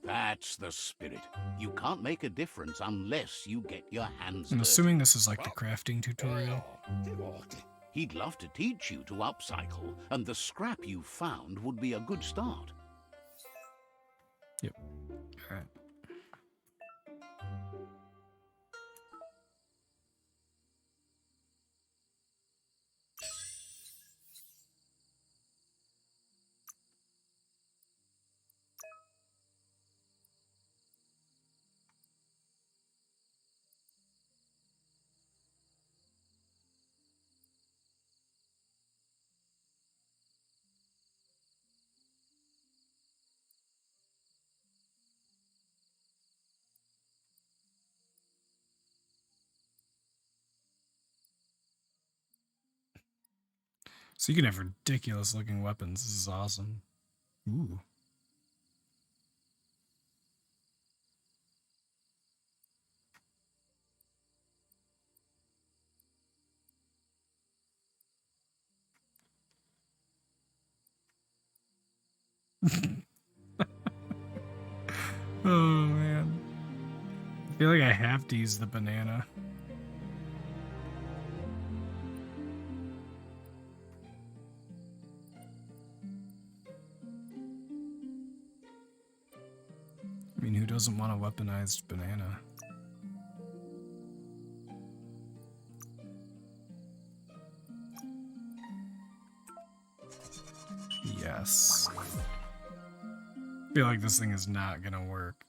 That's the spirit. You can't make a difference unless you get your hands I'm dirty. assuming this is like the crafting tutorial. He'd love to teach you to upcycle, and the scrap you found would be a good start. Yep. All right. So you can have ridiculous looking weapons. This is awesome. Ooh. Oh man. I feel like I have to use the banana. I mean, who doesn't want a weaponized banana? Yes. I feel like this thing is not gonna work.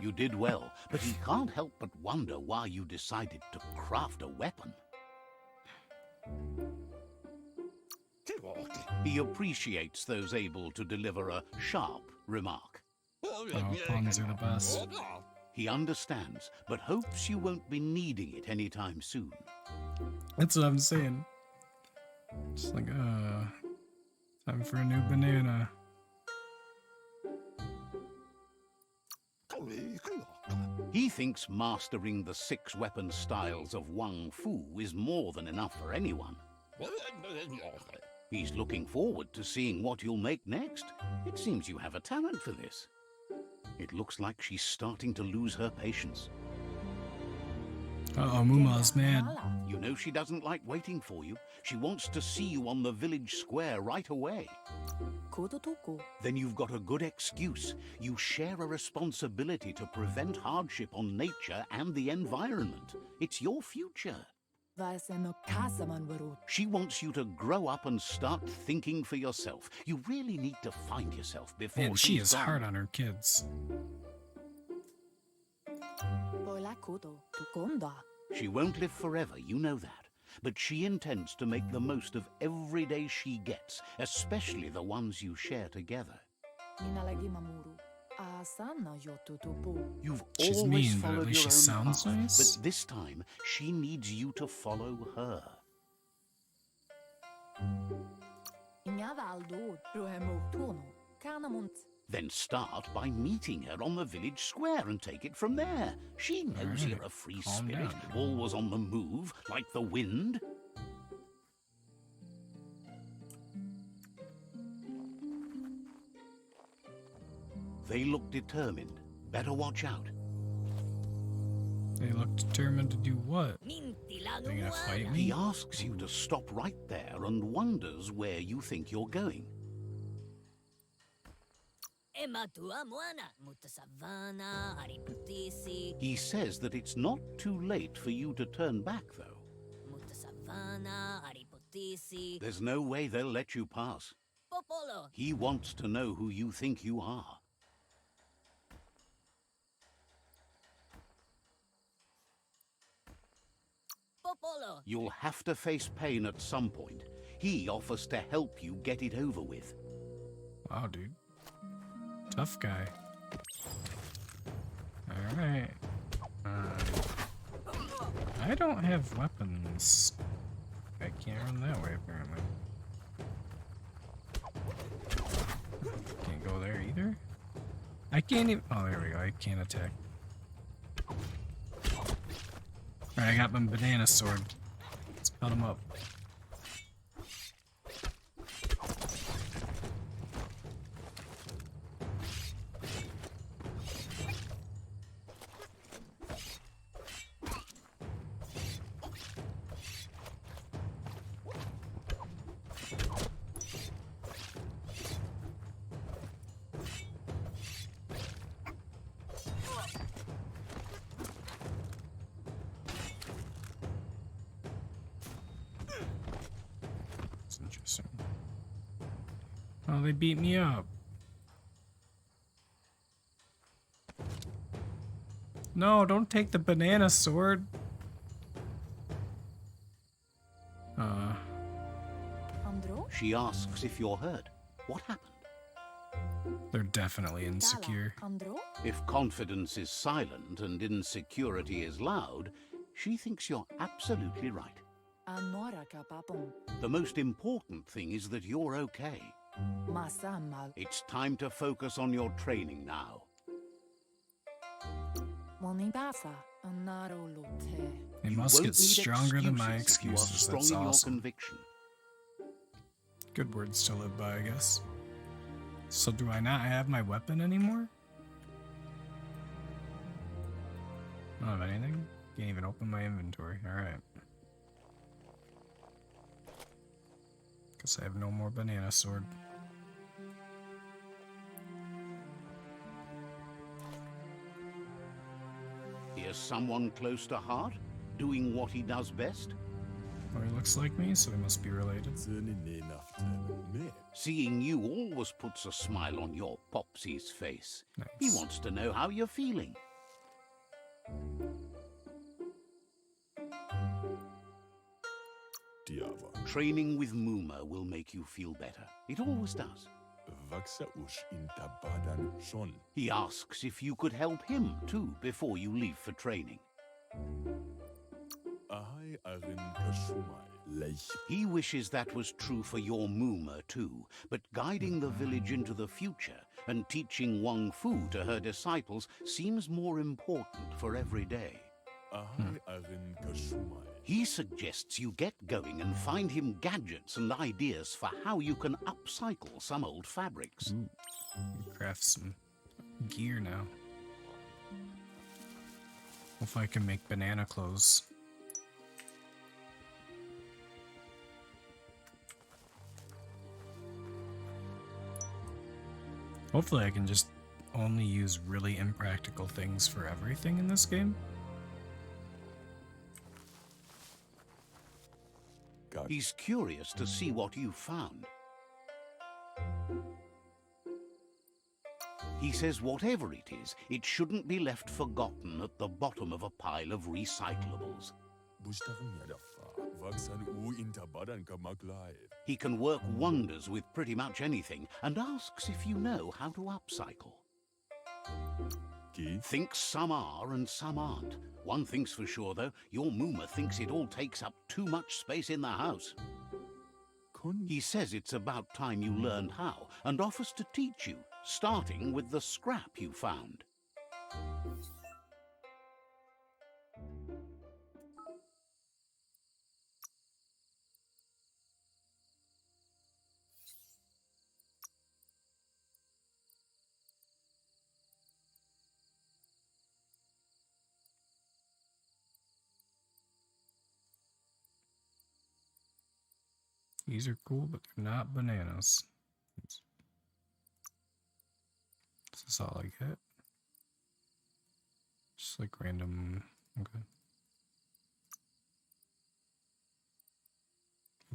You did well, but he can't help but wonder why you decided to craft a weapon. He appreciates those able to deliver a sharp remark. Oh, puns are the best. He understands, but hopes you won't be needing it anytime soon. That's what I'm saying. Just like, time for a new banana. He thinks mastering the 6 weapon styles of Wang Fu is more than enough for anyone. He's looking forward to seeing what you'll make next. It seems you have a talent for this. It looks like she's starting to lose her patience. Uh-oh, Mooma's mad. You know she doesn't like waiting for you. She wants to see you on the village square right away. Then you've got a good excuse. You share a responsibility to prevent hardship on nature and the environment. It's your future. She wants you to grow up and start thinking for yourself. You really need to find yourself before Man, she she's is gone. hard on her kids. She won't live forever, you know that. But she intends to make the most of every day she gets, especially the ones you share together. You've She's always mean, but at followed least your she own sounds path, nice. but this time she needs you to follow her. Then start by meeting her on the village square and take it from there. She knows Alright, you're a free calm spirit, down. always on the move, like the wind. They look determined. Better watch out. They look determined to do what? They gonna fight me? He asks you to stop right there and wonders where you think you're going. He says that it's not too late for you to turn back, though. There's no way they'll let you pass. He wants to know who you think you are. You'll have to face pain at some point. He offers to help you get it over with. Wow, dude. Tough guy. Alright. I don't have weapons. I can't run that way, apparently. Can't go there either? I can't even... Oh, there we go. I can't attack. Alright, I got my banana sword. Let's cut him up. Interesting. Oh, they beat me up. No, don't take the banana sword. Andro? She asks if you're hurt. What happened? They're definitely insecure. Andro? If confidence is silent and insecurity is loud, she thinks you're absolutely right. Anora kapapon. The most important thing is that you're okay. Masamal. It's time to focus on your training now. Monibasa. Anaro lote. They You must won't get need stronger than my excuses if you are excuses. strong That's in your awesome. conviction. Good words to live by, I guess. So do I not have my weapon anymore? I don't have anything? Can't even open my inventory. Alright. Guess I have no more banana sword. Here's someone close to heart, doing what he does best. Oh, he looks like me, so he must be related. Seeing you always puts a smile on your Popsy's face. He Nice. wants to know how you're feeling. Training with Mooma will make you feel better. It always does. He asks if you could help him too before you leave for training. He wishes that was true for your Mooma too, but guiding the village into the future and teaching Wang Fu to her disciples seems more important for every day. He suggests you get going and find him gadgets and ideas for how you can upcycle some old fabrics. Ooh. Craft some gear now. Hopefully I can make banana clothes. Hopefully I can just only use really impractical things for everything in this game. He's curious to see what you found. He says whatever it is, it shouldn't be left forgotten at the bottom of a pile of recyclables. He can work wonders with pretty much anything and asks if you know how to upcycle. Thinks some are and some aren't. One thing's for sure, though, your Mooma thinks it all takes up too much space in the house. He says it's about time you learned how and offers to teach you, starting with the scrap you found. These are cool, but they're not bananas. This is all I get. Just like random. Okay.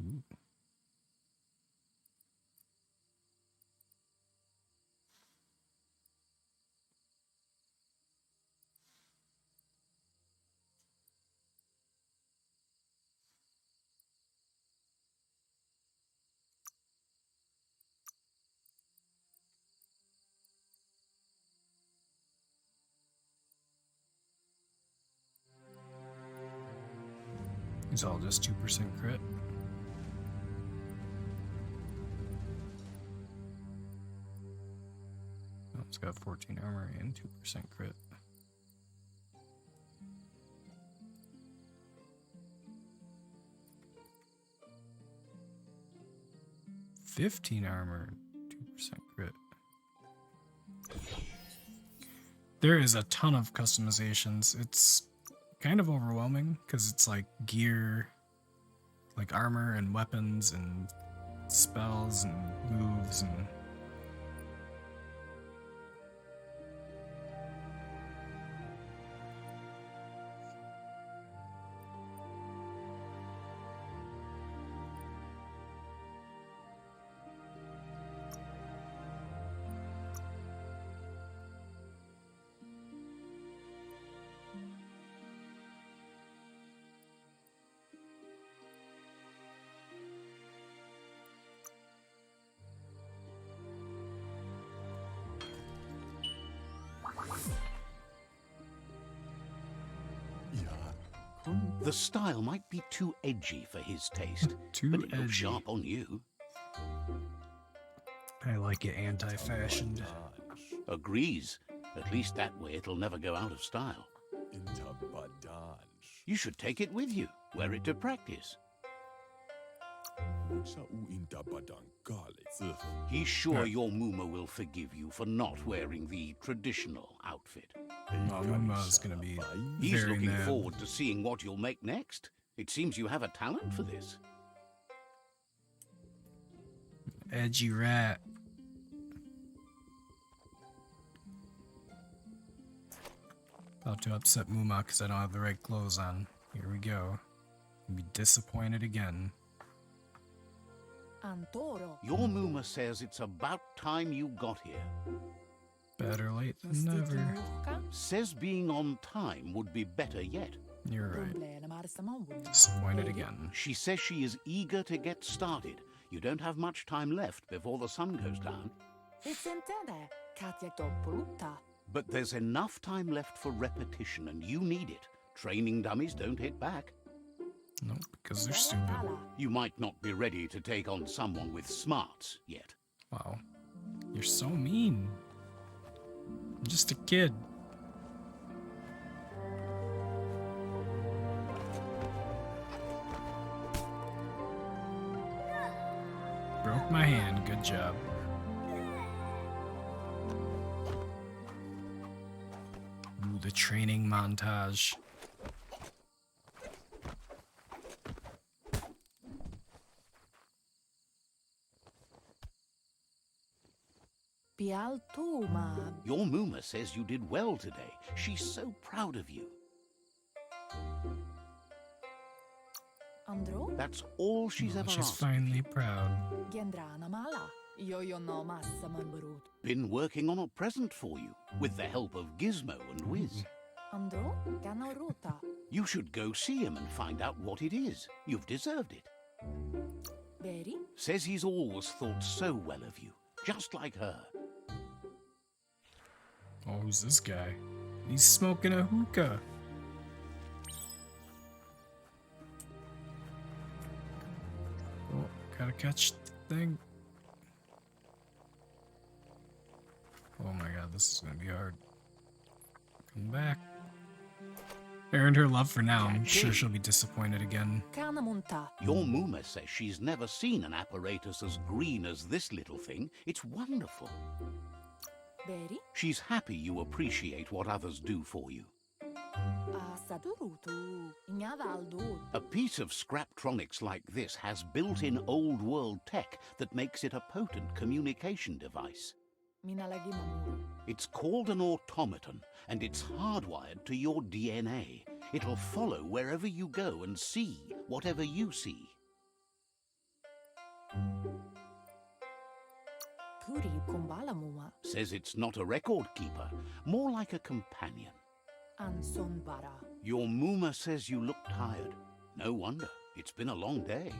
Ooh. It's all just 2% crit. Oh, it's got 14 armor and 2% crit. $15 armor, 2% crit. There is a ton of customizations. It's kind of overwhelming because it's like gear, like armor and weapons and spells and moves and The style might be too edgy for his taste, Too but it looks edgy. sharp on you. I like it anti-fashioned. Agrees. At least that way it'll never go out of style. You should take it with you. Wear it to practice. He's sure your Mooma will forgive you for not wearing the traditional outfit. Well, Mooma's gonna be He's very looking mad. forward to seeing what you'll make next. It seems you have a talent for this. Edgy rat. About to upset Mooma because I don't have the right clothes on. Here we go. I'll be disappointed again. Antoro. Your Mooma says it's about time you got here. Better late than never. Says being on time would be better yet. You're right. Disappointed again. She says she is eager to get started. You don't have much time left before the sun goes down. But there's enough time left for repetition, and you need it. Training dummies don't hit back. Nope, because they're stupid. You might not be ready to take on someone with smarts yet. Wow. You're so mean. I'm just a kid. Broke my hand. Good job. Ooh, the training montage. Your Mooma says you did well today. She's so proud of you. That's all she's ever She's asked. finally proud. Been working on a present for you, with the help of Gizmo and Wiz. You should go see him and find out what it is. You've deserved it. Says he's always thought so well of you, just like her. Oh, who's this guy? He's smoking a hookah. Oh, gotta catch the thing. Oh my god, this is gonna be hard. Come back. I earned her love for now. I'm sure she'll be disappointed again. Your Mooma says she's never seen an apparatus as green as this little thing. It's wonderful. She's happy you appreciate what others do for you. A piece of Scraptronics like this has built-in old-world tech that makes it a potent communication device. It's called an automaton, and it's hardwired to your DNA. It'll follow wherever you go and see whatever you see. Says it's not a record keeper, more like a companion. Your Mooma says you look tired. No wonder. It's been a long day.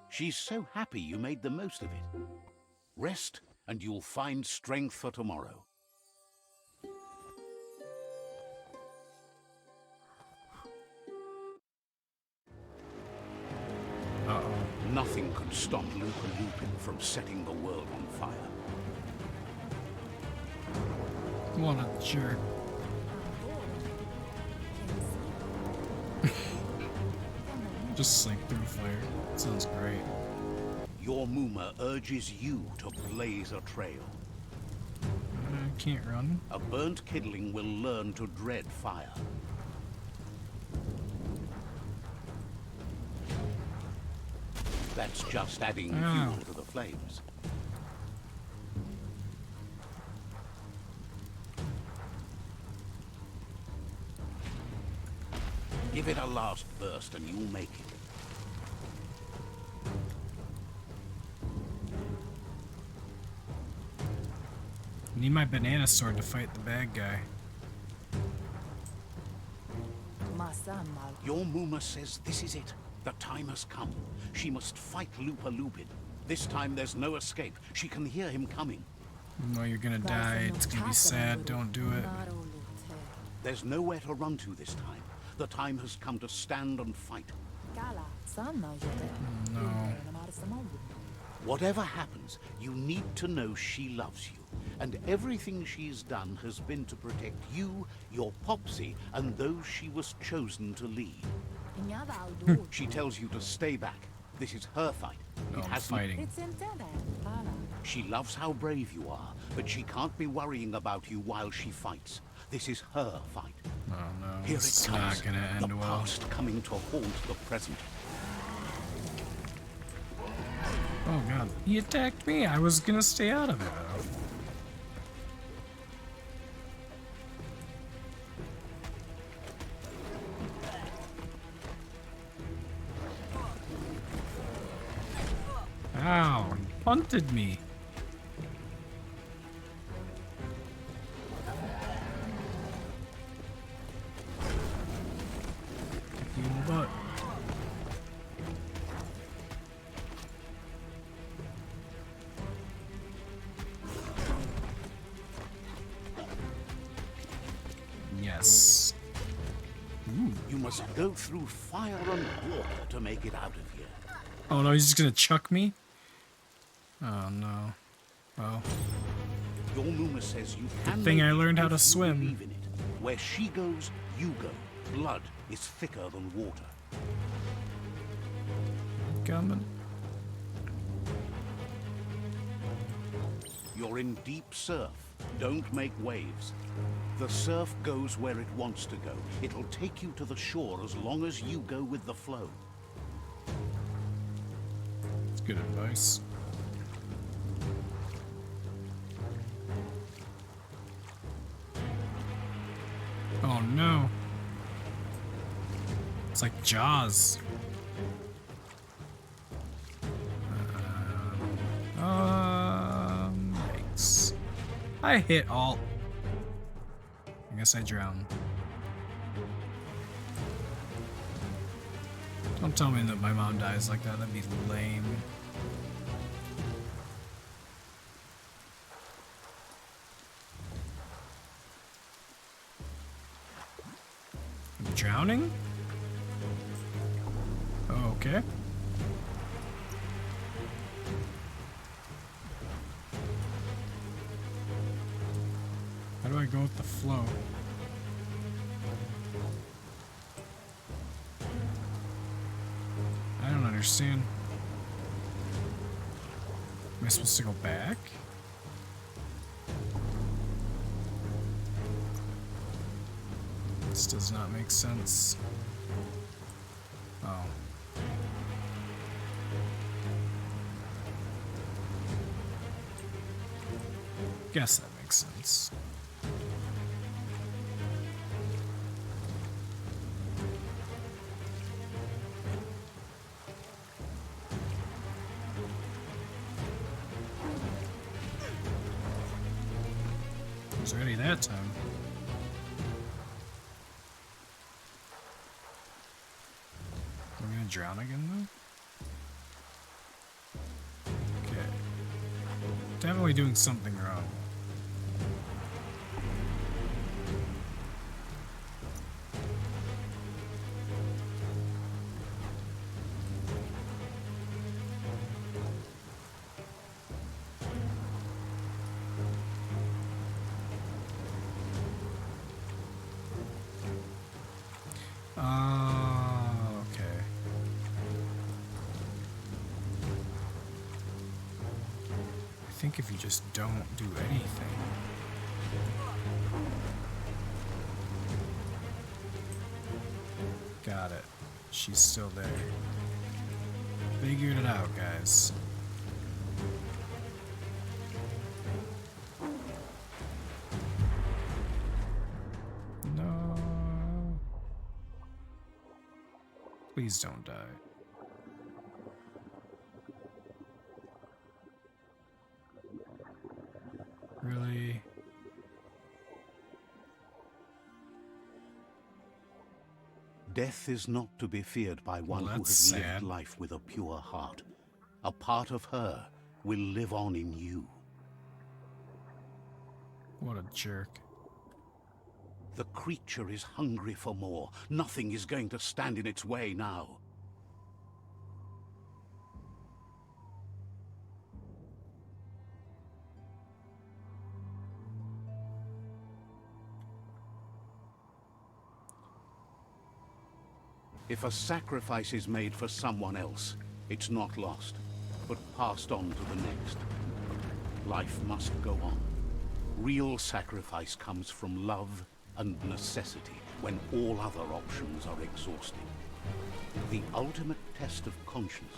She's so happy you made the most of it. Rest, and you'll find strength for tomorrow. Uh-oh. Nothing could stop Lupa Lupin from setting the world on fire. What a jerk. Just like through fire. Sounds great. Your Mooma urges you to blaze a trail. I can't run. A burnt kidling will learn to dread fire. That's just adding fuel to the flames. Give it a last burst and you'll make it. I need my banana sword to fight the bad guy. Your Mooma says this is it. The time has come. She must fight Lupa Lupin. This time there's no escape. She can hear him coming. No, you're gonna die. It's gonna be sad. Don't do it. There's nowhere to run to this time. The time has come to stand and fight. No. Whatever happens, you need to know she loves you. And everything she's done has been to protect you, your Popsy, and those she was chosen to lead. She tells you to stay back. This is her fight. No, I'm fighting. She loves how brave you are, but she can't be worrying about you while she fights. This is her fight. Oh no, Here it's it comes. not gonna end the well. past coming to haunt the present. Oh god, he attacked me. I was gonna stay out of it. Ow, he punted me. Kick you in the butt. Yes. Ooh. You must go through fire and water to make it out of here. Oh no, he's just gonna chuck me? Oh no. Well, Your Mooma says you can thing make I it learned how to if you swim. believe in it. Where she goes, you go. Blood is thicker than water. coming. You're in deep surf. Don't make waves. The surf goes where it wants to go. It'll take you to the shore as long as you go with the flow. It's good advice. Oh no. It's like Jaws. Yikes. I hit alt. I guess I drowned. Don't tell me that my mom dies like that. That'd be lame. I'm drowning? Okay. How do I go with the flow? I don't understand. Am I supposed to go back? This does not make sense. Oh. Guess that makes sense. I was ready that time. Am I gonna drown again though? Okay. Definitely doing something wrong. Okay. I think if you just don't do anything. Got it. She's still there. Figured it out, guys. No. Please don't die. Really? Death is not to be feared by one who that's has lived sad. life with a pure heart. A part of her will live on in you. What a jerk. The creature is hungry for more. Nothing is going to stand in its way now. If a sacrifice is made for someone else, it's not lost, but passed on to the next. Life must go on. Real sacrifice comes from love and necessity when all other options are exhausted. The ultimate test of conscience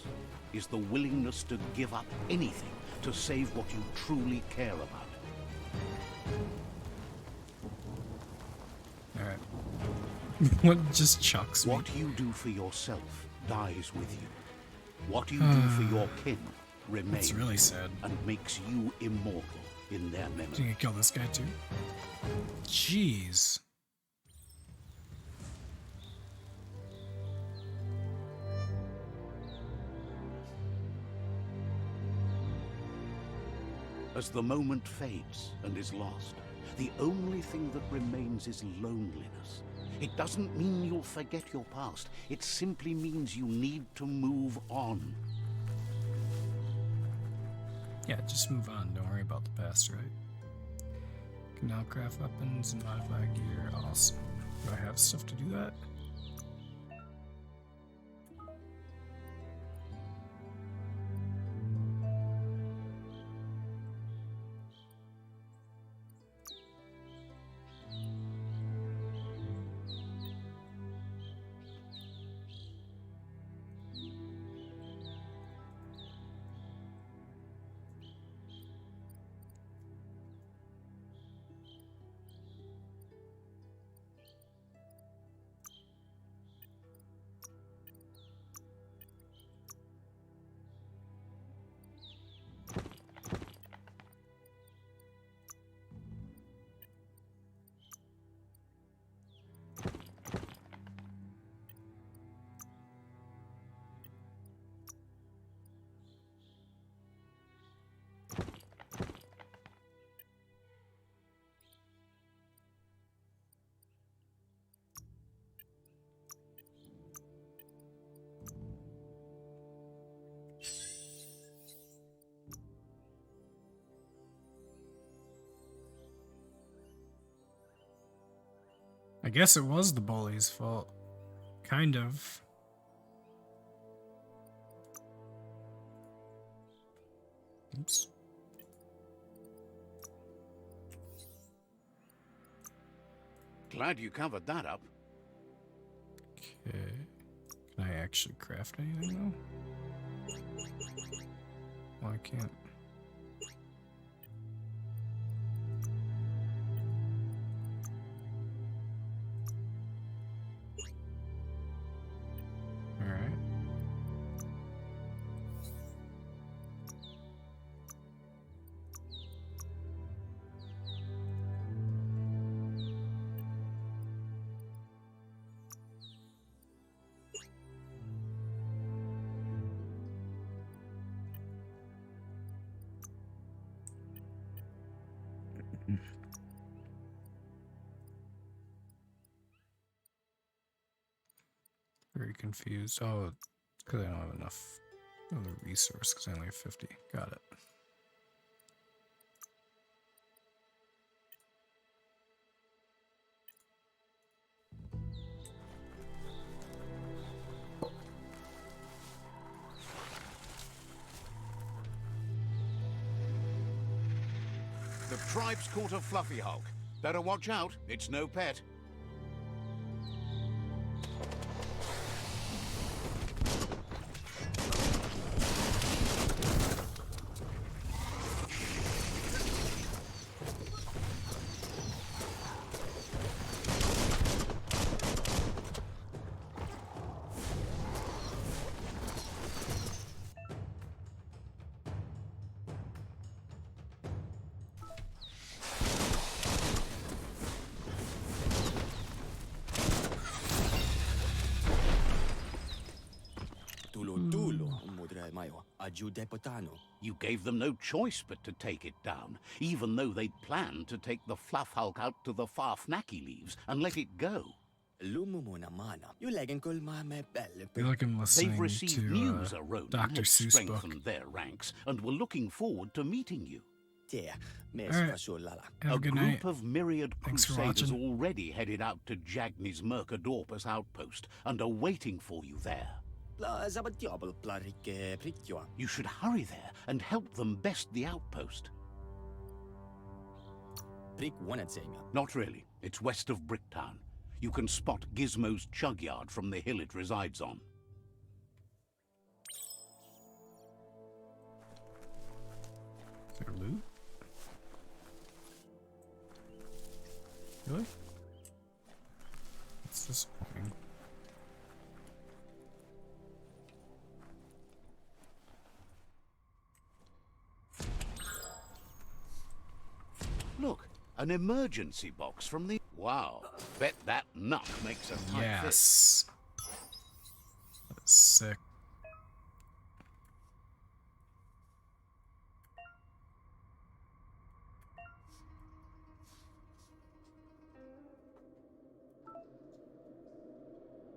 is the willingness to give up anything to save what you truly care about. Alright. What just chucks me? What you do for yourself dies with you. What you do for your kin remains That's really sad. and makes you immortal in their You memory. gonna kill this guy too? Jeez. As the moment fades and is lost, the only thing that remains is loneliness. It doesn't mean you'll forget your past. It simply means you need to move on. Yeah, just move on. Don't worry about the past, right? Can now craft weapons and modify gear. Awesome. Do I have stuff to do that? I guess it was the bully's fault. Kind of. Oops. Glad you covered that up. Okay. Can I actually craft anything though? Well, I can't. Alright. Very confused. Oh, it's because I don't have enough of the resource because I only have 50. Got it. The tribe's caught a fluffy hulk. Better watch out, it's no pet. Raju Depotano. You gave them no choice but to take it down, even though they'd planned to take the Fluff Hulk out to the Farfnaki leaves and let it go. Lumumo naman. Yung legend ko mame I feel like I'm They've listening received to news Ronan Dr. had Seuss book. strengthened their ranks and were looking forward to meeting you. Yeah, mes Alright. fasolala. Have a good group night. of myriad Thanks for crusaders watching. already headed out to Jagni's Mercadorpus outpost and are waiting for you there. La zabadiobel plarike prikyo. You should hurry there and help them best the outpost. Prik wanted saying. Not really. It's west of Bricktown. You can spot Gizmo's chug yard from the hill it resides on. Is there loot? Really? That's disappointing. Look, an emergency box from the... Wow, bet that nut makes a tight fit. Yes. That's sick.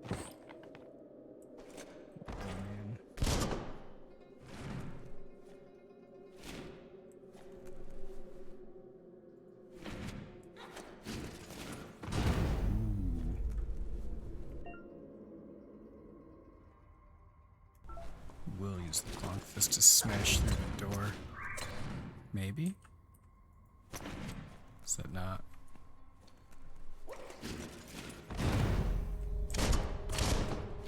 Man. We'll use the clonk fist to smash through the door. Maybe? Is that not?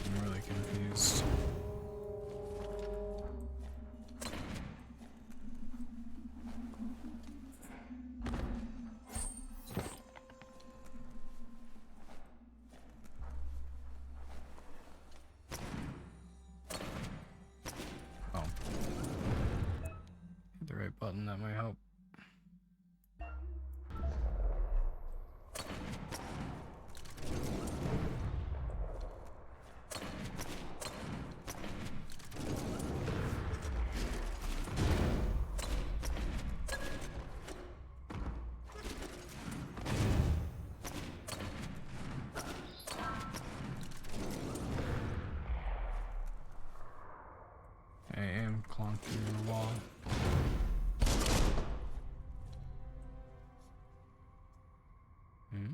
I'm really confused. Oh. Hit the right button, that might help. I am clonking the wall. Hmm?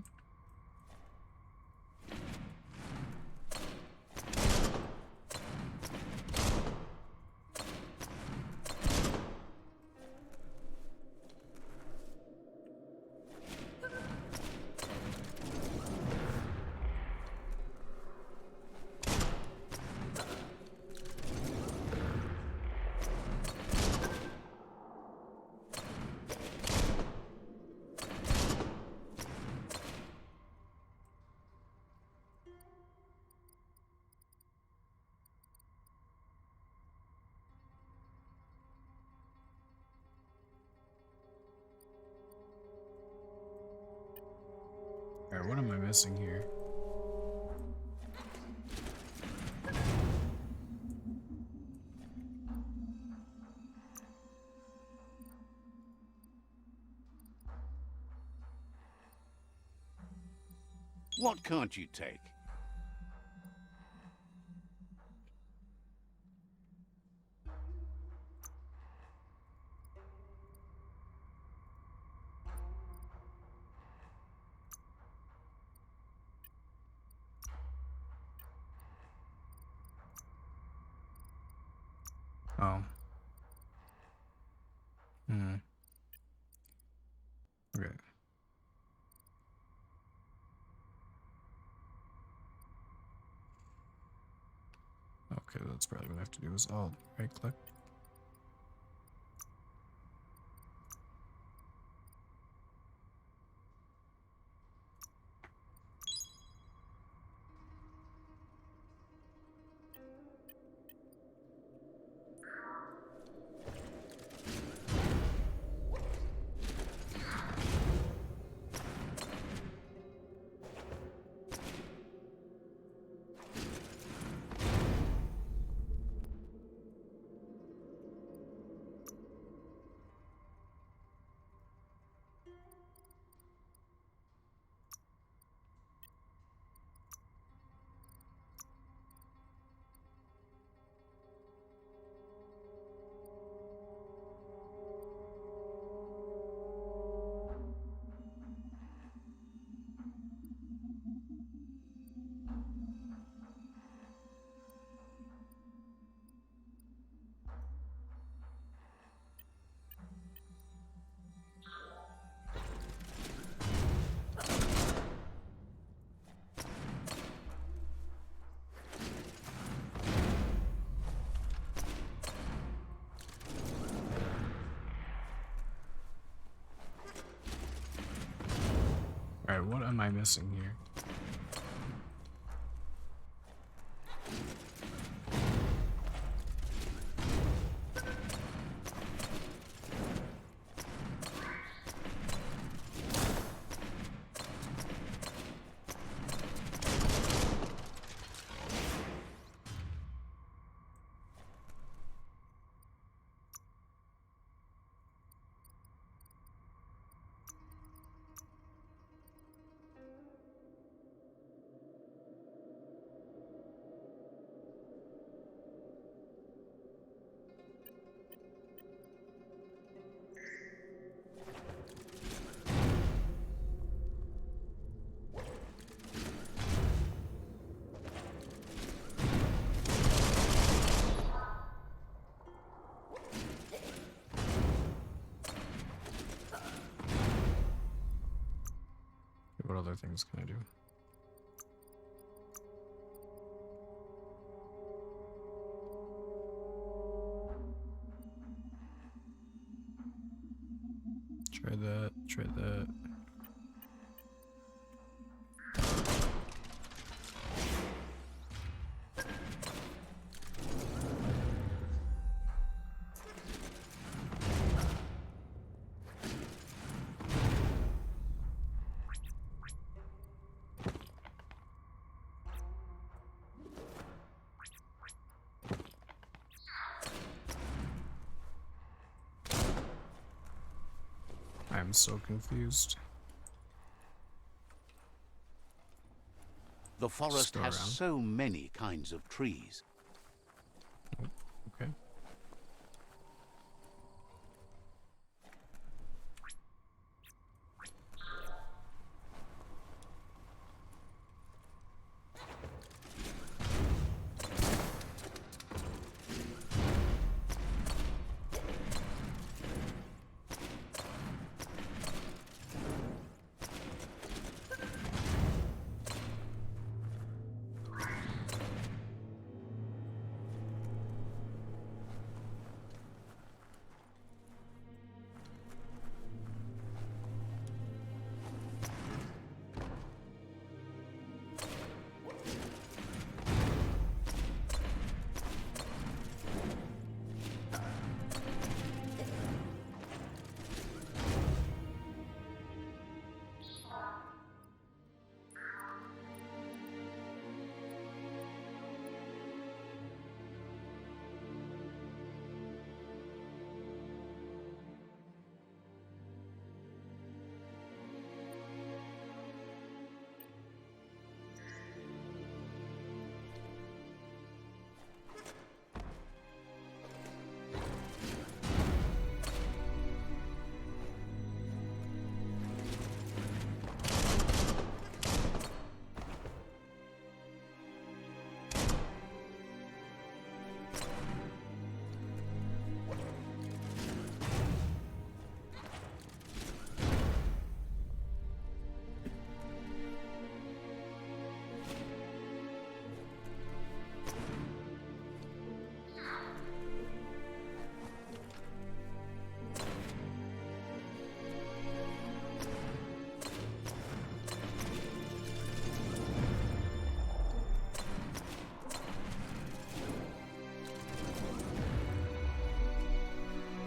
Alright, what am I missing here? What can't you take? Oh. Hmm. Okay. Okay, that's probably what I have to do is I'll right click. Alright, what am I missing here? What other things can I do? Try that, try that. I'm so confused. The forest Still has around. so many kinds of trees. Oh, okay.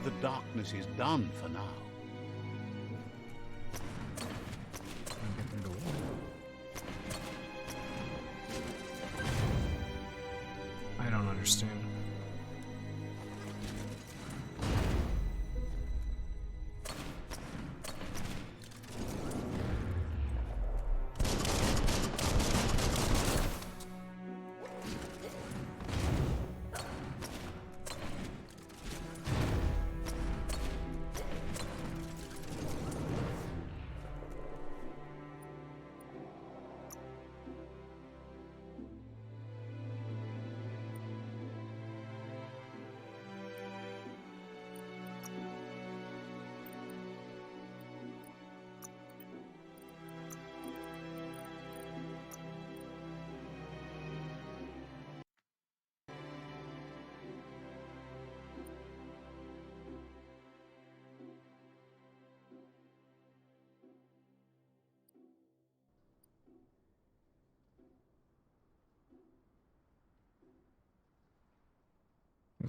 The darkness is done for now. Get them to wall. I don't understand.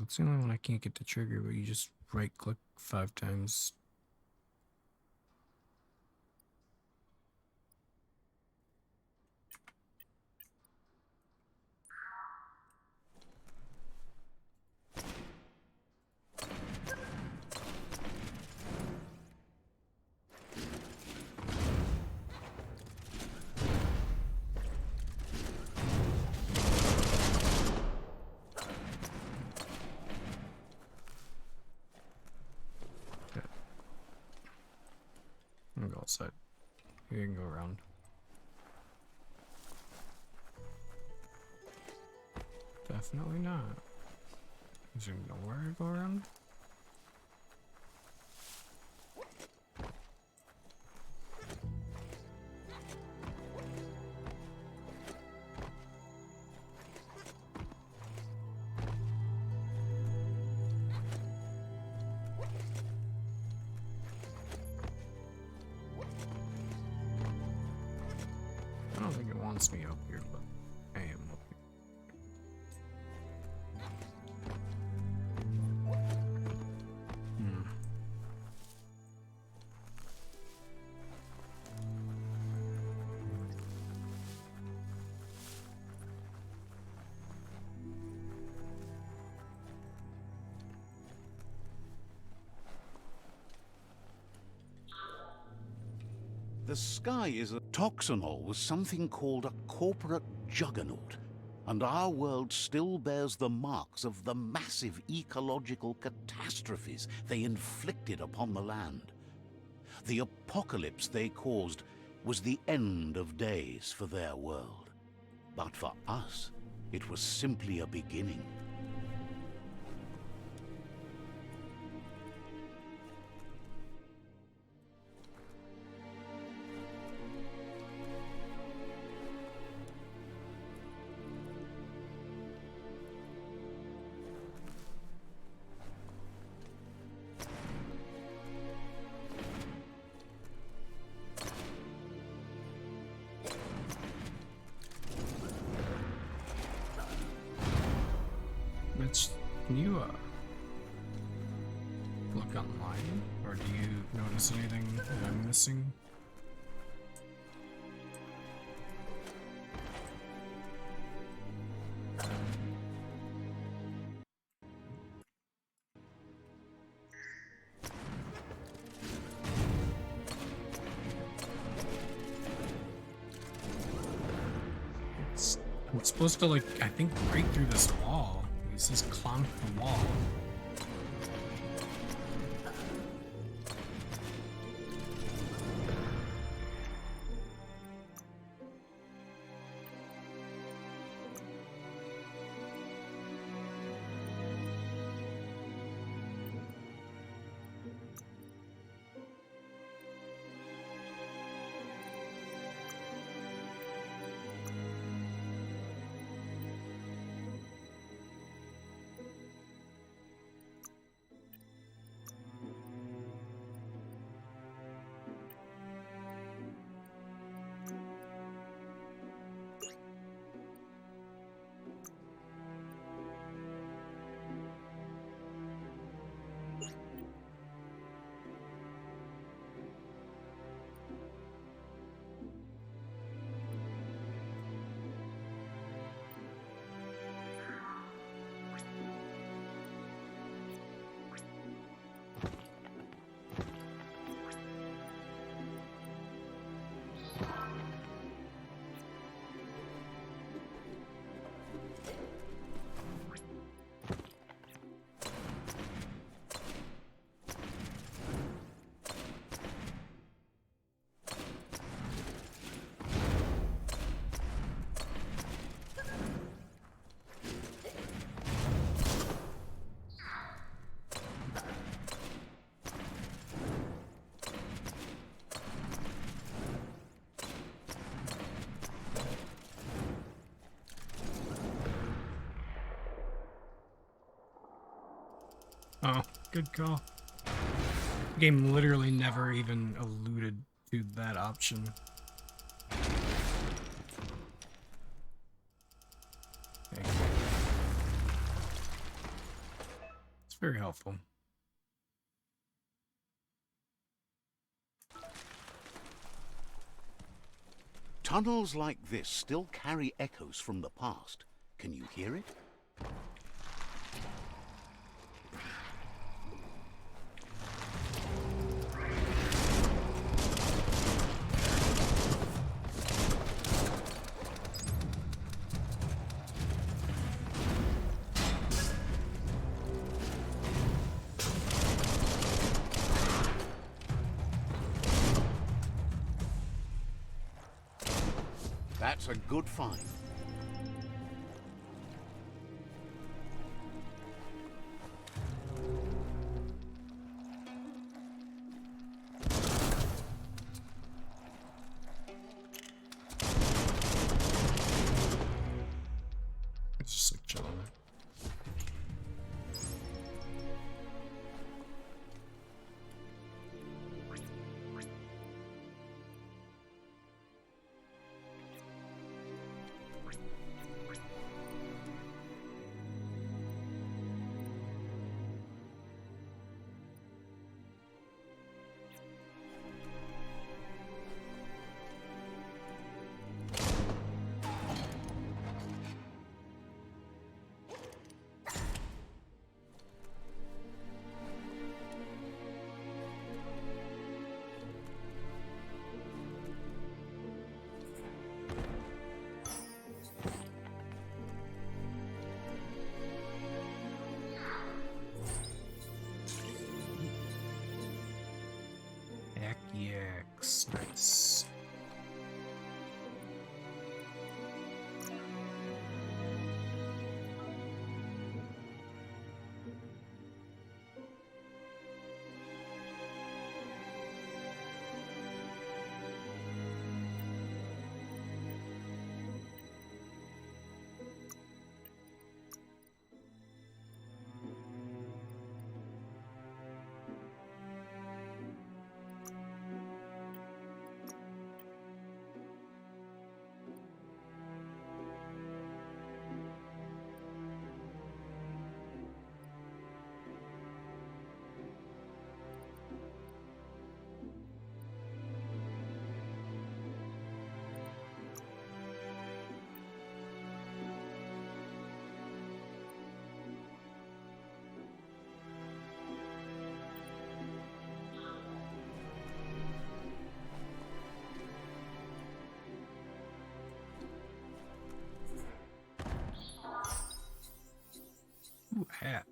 It's the only one I can't get to trigger, but you just right click 5 times. I'm gonna go outside. You can go around. Definitely not. Is there nowhere to go around? I don't think it wants me up here, but I am up here. The sky is a Toxanol was something called a corporate juggernaut, and our world still bears the marks of the massive ecological catastrophes they inflicted upon the land. The apocalypse they caused was the end of days for their world. But for us, it was simply a beginning. Mitch, can you look online, or do you notice anything that I'm missing? It's supposed to, like, I think, break through this wall. It says clomp the wall. Oh, good call. The game literally never even alluded to that option. Okay. very helpful. Tunnels like this still carry echoes from the past. Can you hear it? That's a good find. It's just like chilling there. Nice. Ooh, hat.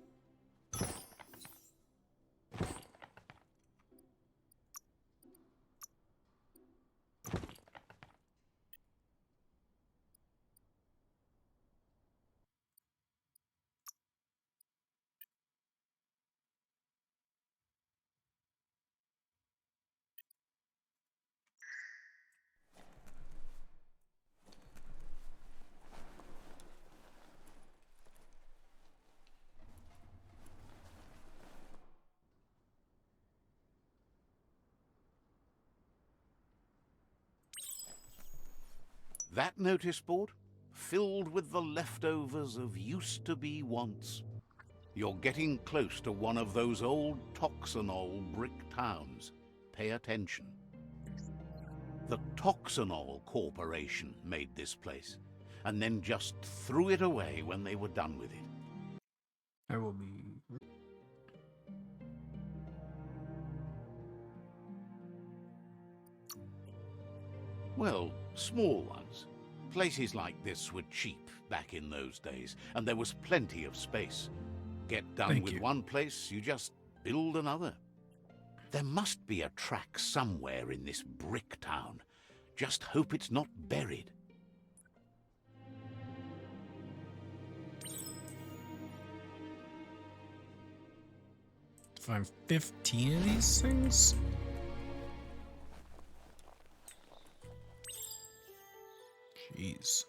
That notice board? Filled with the leftovers of used-to-be wants. You're getting close to one of those old Toxanol brick towns. Pay attention. The Toxanol Corporation made this place, and then just threw it away when they were done with it. I will be... Well, small ones. Places like this were cheap back in those days, and there was plenty of space. Get done Thank with you. one place, you just build another. There must be a track somewhere in this brick town. Just hope it's not buried. Find 15 of these things? Jeez.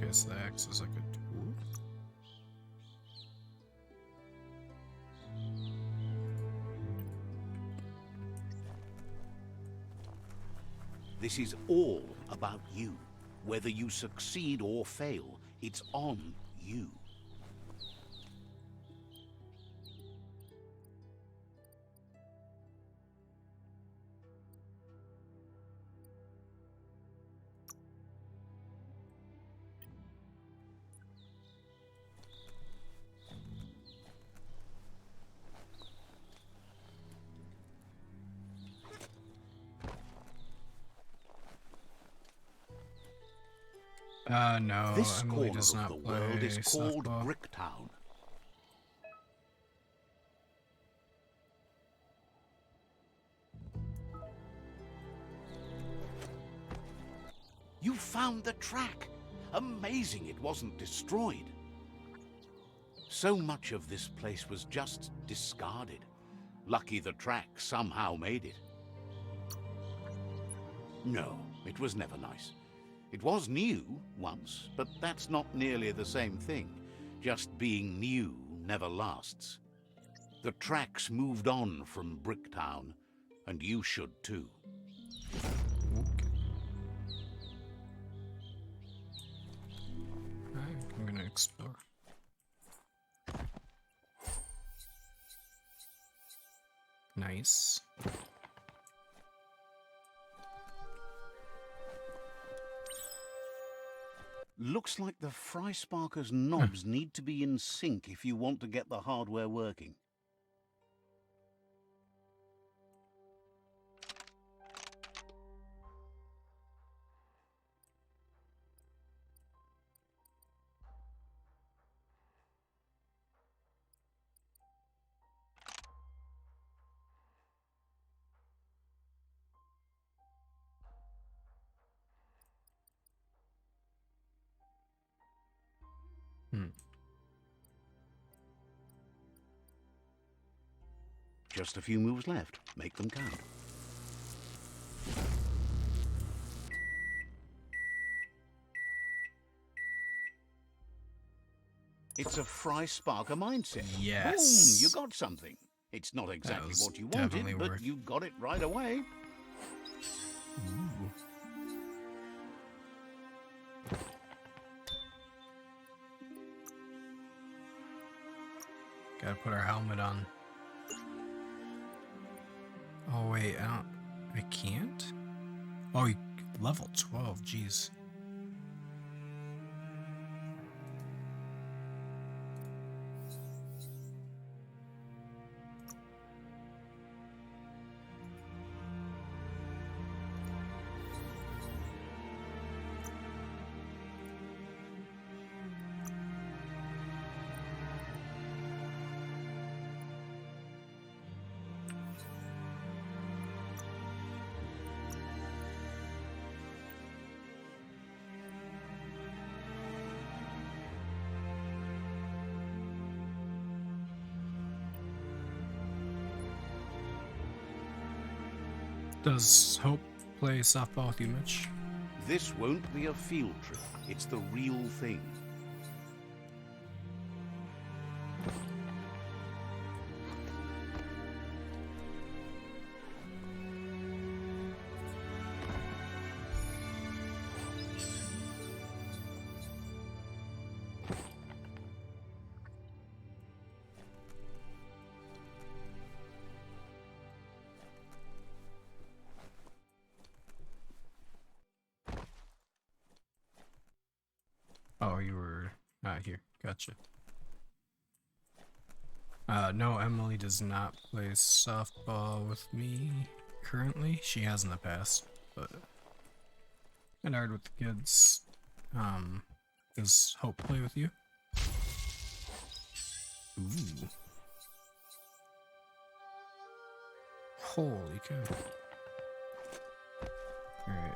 Okay, so the axe is like a tool. This is all about you. Whether you succeed or fail, it's on you. No, This Emily corner does of not the play world is called softball. Bricktown. You found the track. Amazing it wasn't destroyed. So much of this place was just discarded. Lucky the track somehow made it. No, it was never nice. It was new once, but that's not nearly the same thing. Just being new never lasts. The tracks moved on from Bricktown, and you should too. Alright, I'm gonna explore. Nice. Looks like the Fry Sparker's knobs need to be in sync if you want to get the hardware working. Just a few moves left. Make them count. It's a Fry Sparker mindset. Yes. Boom! You got something. It's not exactly was what you definitely wanted, but worth- you got it right away. Ooh. Gotta put our helmet on. Oh wait, I can't? Oh, level 12, jeez. Does Hope play softball with you, Mitch? This won't be a field trip. It's the real thing. Oh, you were not here. Gotcha. No, Emily does not play softball with me currently. She has in the past, but kind of hard with the kids. Does Hope play with you? Ooh. Holy cow. Alright.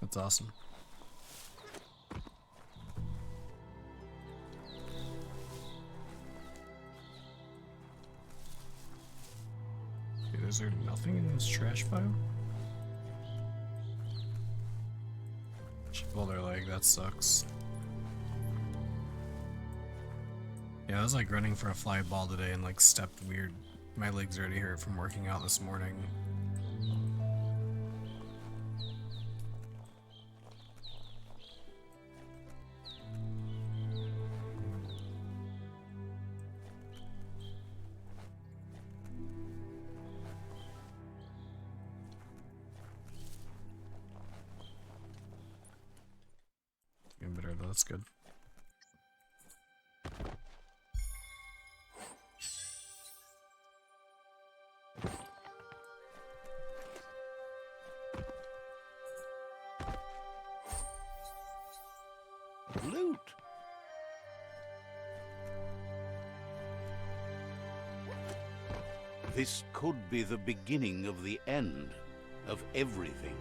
That's awesome. Is there nothing in this trash pile? She pulled her leg, that sucks. Yeah, I was like running for a fly ball today and like stepped weird. My legs already hurt from working out this morning. Getting better though, that's good. Loot. This could be the beginning of the end of everything.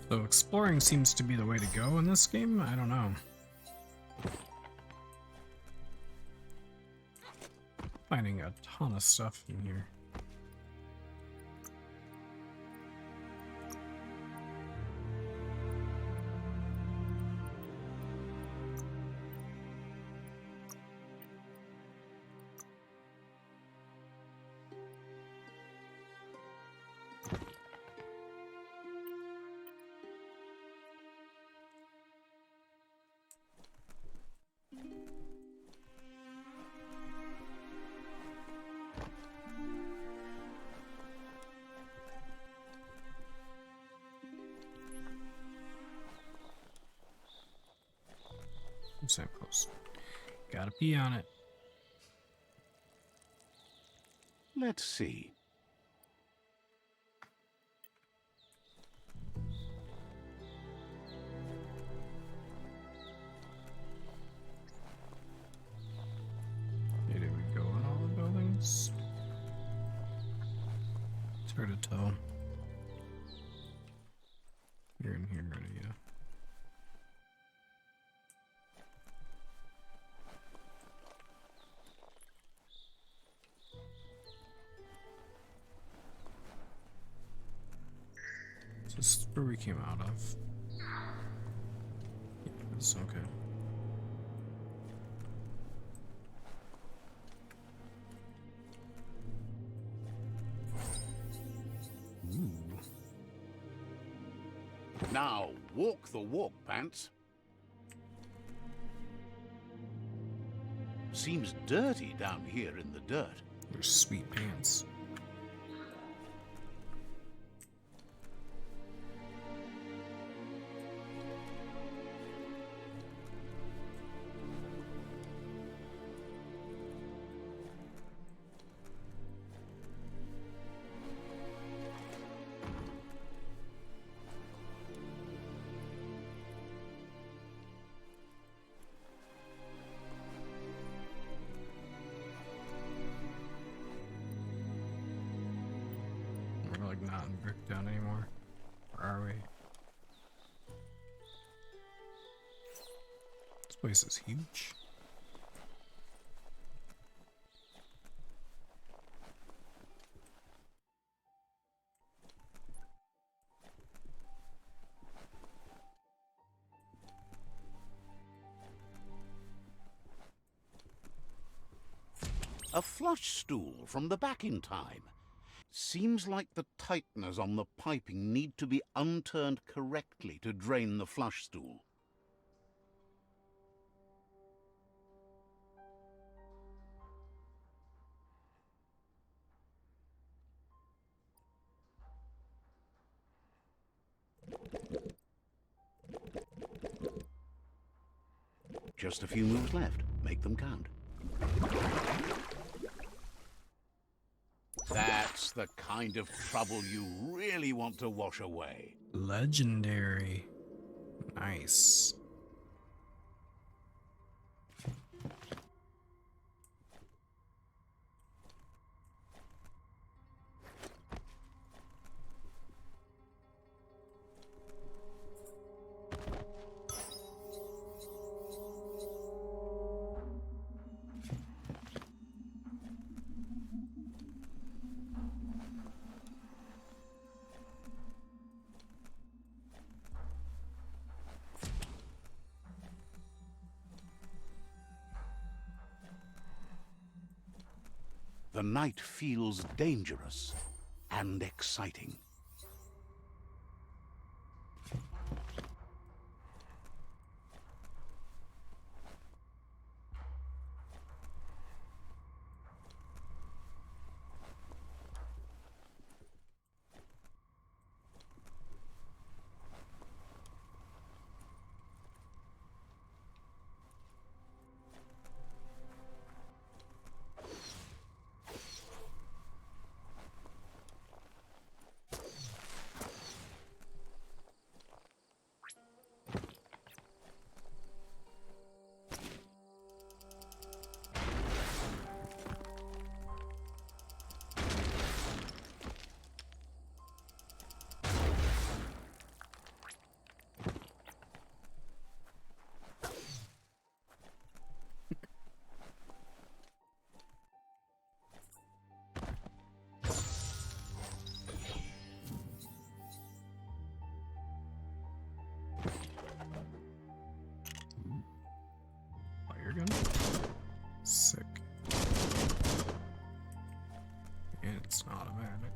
So exploring seems to be the way to go in this game? I don't know. Finding a ton of stuff in here. Signpost. Gotta pee on it. Let's see. Hey, did we go in all the buildings? It's hard to tell. You're in here already, yeah. This is where we came out of. Yeah, it's okay. Ooh. Now, walk the walk, Pants. Seems dirty down here in the dirt. Your sweet pants. We're like not in Bricktown anymore. Where are we? This place is huge. A flush stool from the back in time. Seems like the tighteners on the piping need to be unturned correctly to drain the flush stool. Just a few moves left. Make them count. That's the kind of trouble you really want to wash away. Legendary. Nice. The night feels dangerous and exciting. Fire gun? Sick. And it's not automatic.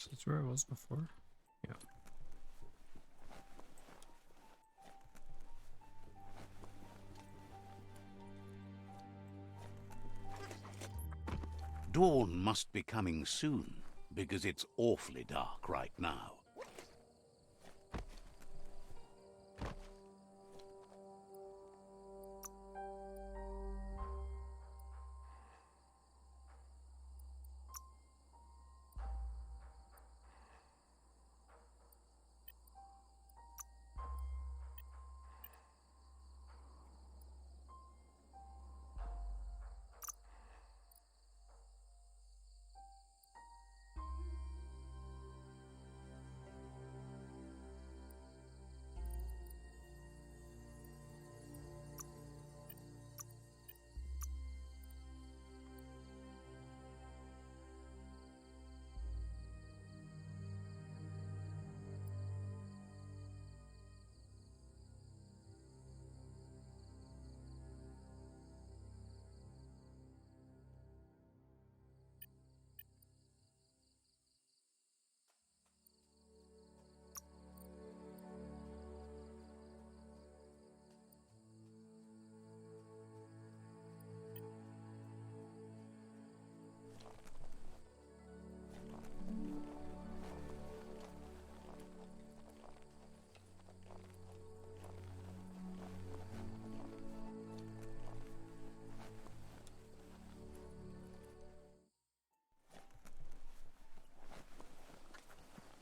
That's where I was before. Yeah. Dawn must be coming soon, because it's awfully dark right now.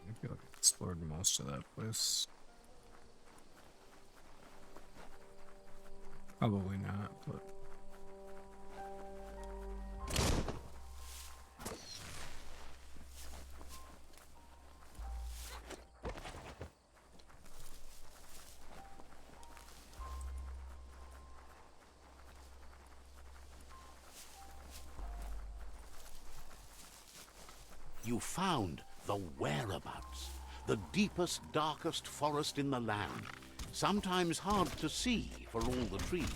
I feel like I explored most of that place. Probably not, but You found the whereabouts, the deepest, darkest forest in the land. sometimes hard to see for all the trees.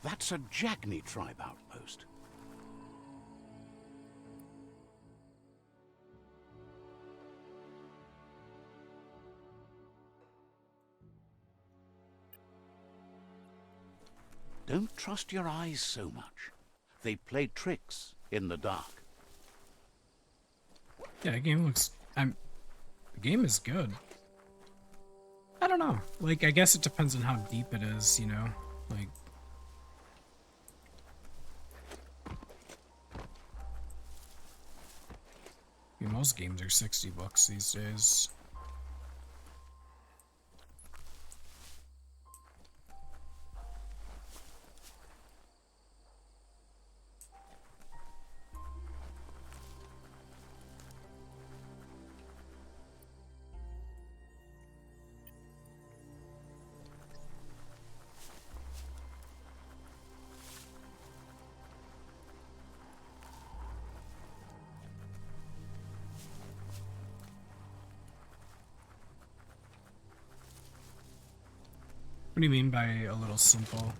That's a Jagni tribe outpost. Don't trust your eyes so much. They play tricks in the dark. Yeah, the game looks... the game is good. I don't know. Like, I guess it depends on how deep it is, you know? Like... I mean, most games are $60 these days. What do you mean by a little simple?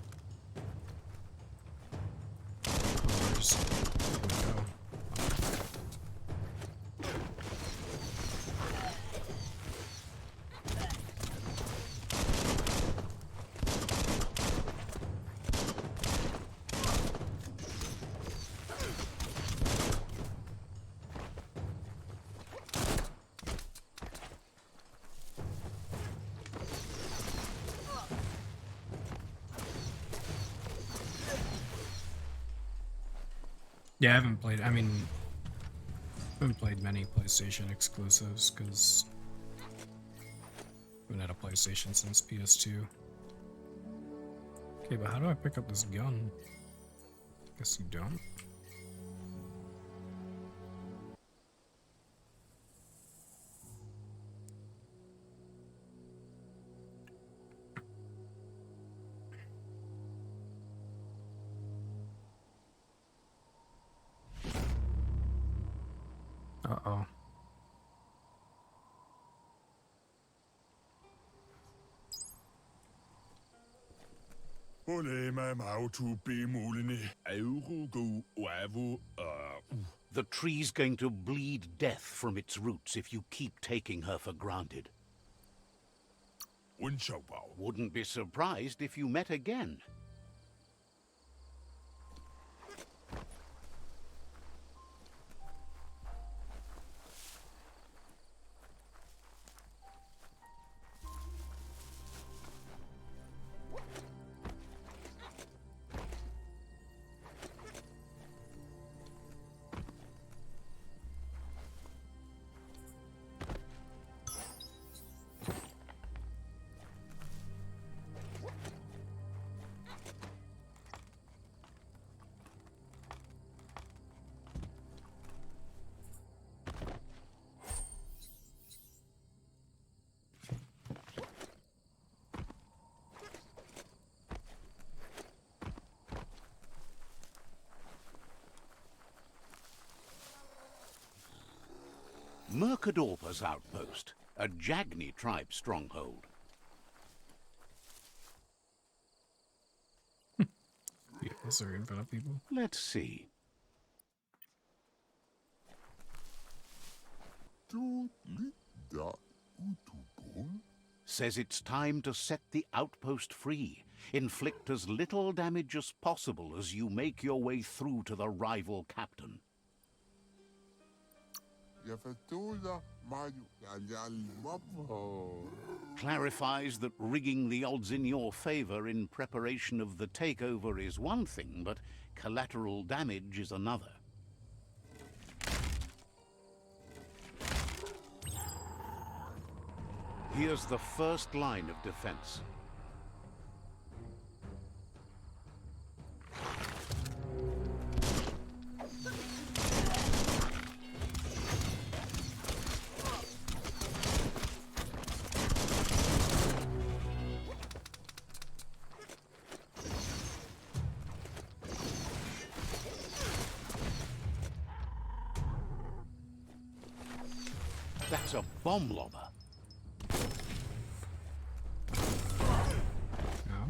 Yeah, I haven't played, I mean, I haven't played many PlayStation exclusives, because I haven't had a PlayStation since PS2. Okay, but how do I pick up this gun? Guess you don't. Uh-oh. The tree's going to bleed death from its roots if you keep taking her for granted. Wouldn't be surprised if you met again. Mercadorpa's outpost, a Jagni tribe stronghold. Yeah, is there in front of people? Let's see. Says it's time to set the outpost free Inflict as little damage as possible as you make your way through to the rival captain. Clarifies that rigging the odds in your favor in preparation of the takeover is one thing, but collateral damage is another. Here's the first line of defense. That's a bomb lobber. No.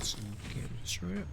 So you can't destroy it.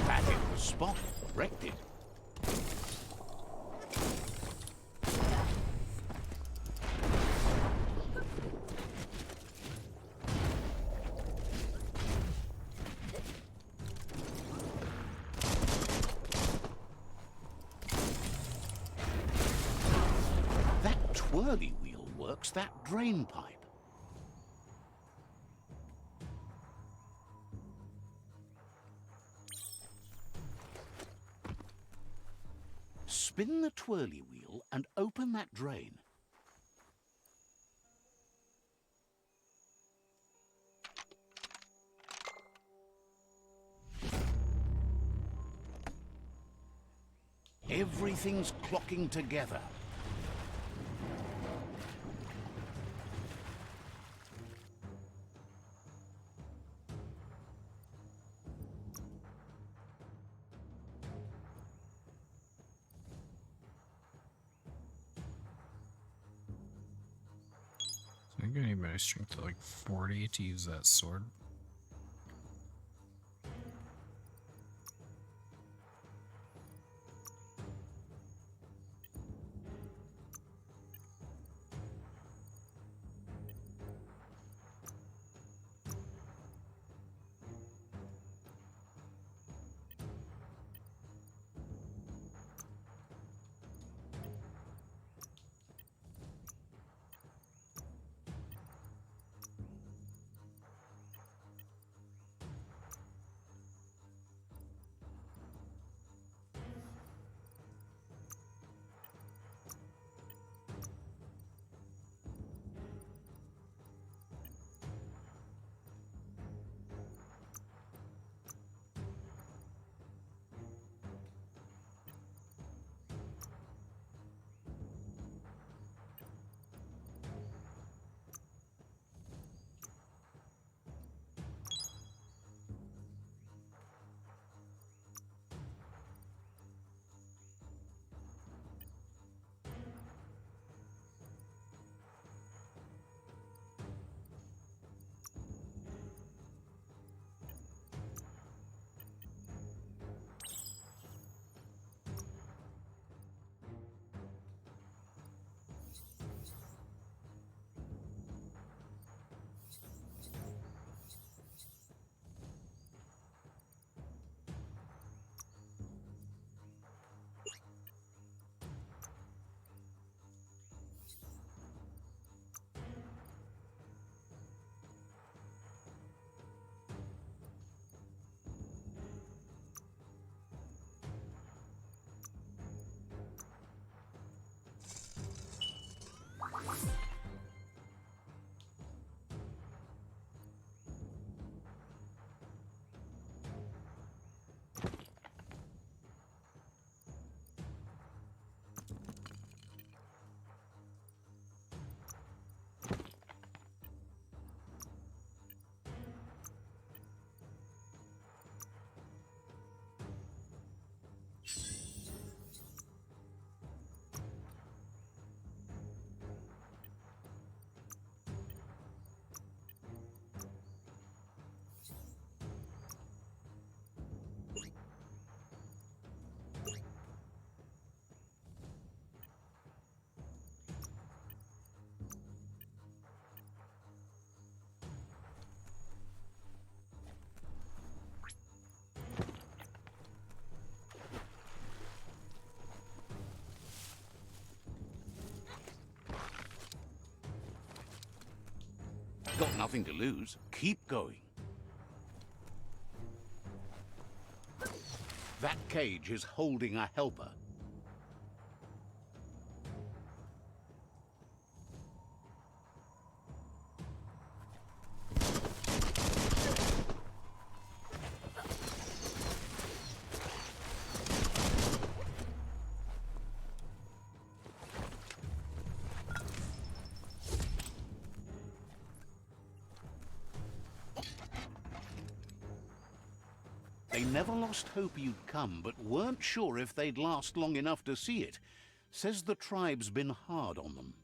That hit was spotted, wrecked it. That twirly wheel works that drain pipe. Spin the twirly wheel and open that drain. Everything's clocking together. So I'm gonna need my strength to like 40 to use that sword. Got nothing to lose. Keep going. That cage is holding a helper. They never lost hope you'd come, but weren't sure if they'd last long enough to see it. Says the tribe's been hard on them.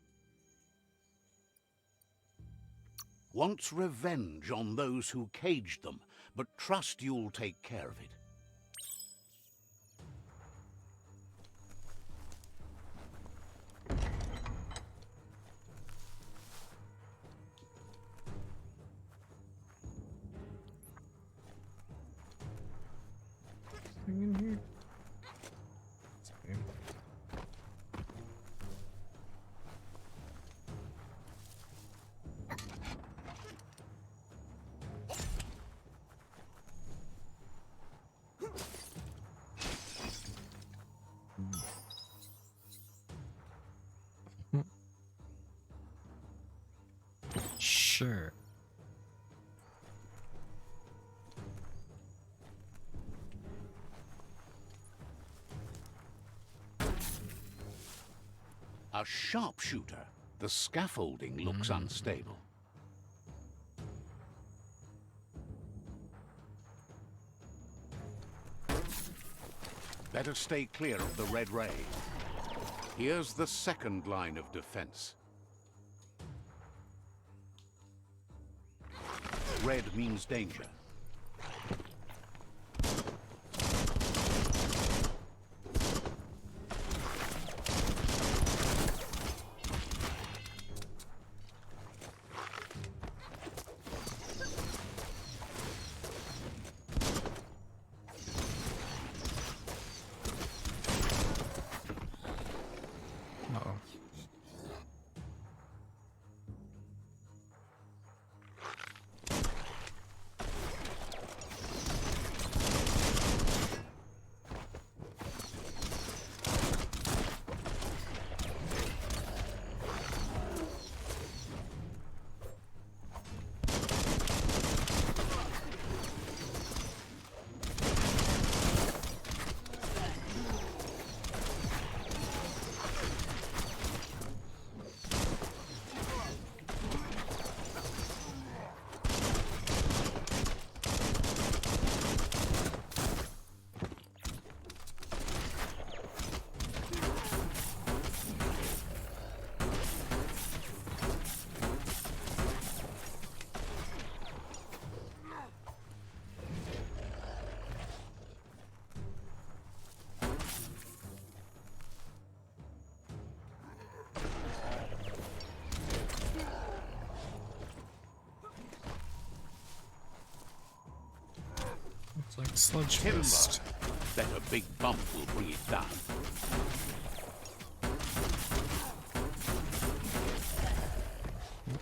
Wants revenge on those who caged them, but trust you'll take care of it. In here. Sure. A sharpshooter. The scaffolding looks unstable. Better stay clear of the red ray. Here's the second line of defense. Red means danger. Uh-oh. Looks like sludge fist. Bet a big bump will bring it down.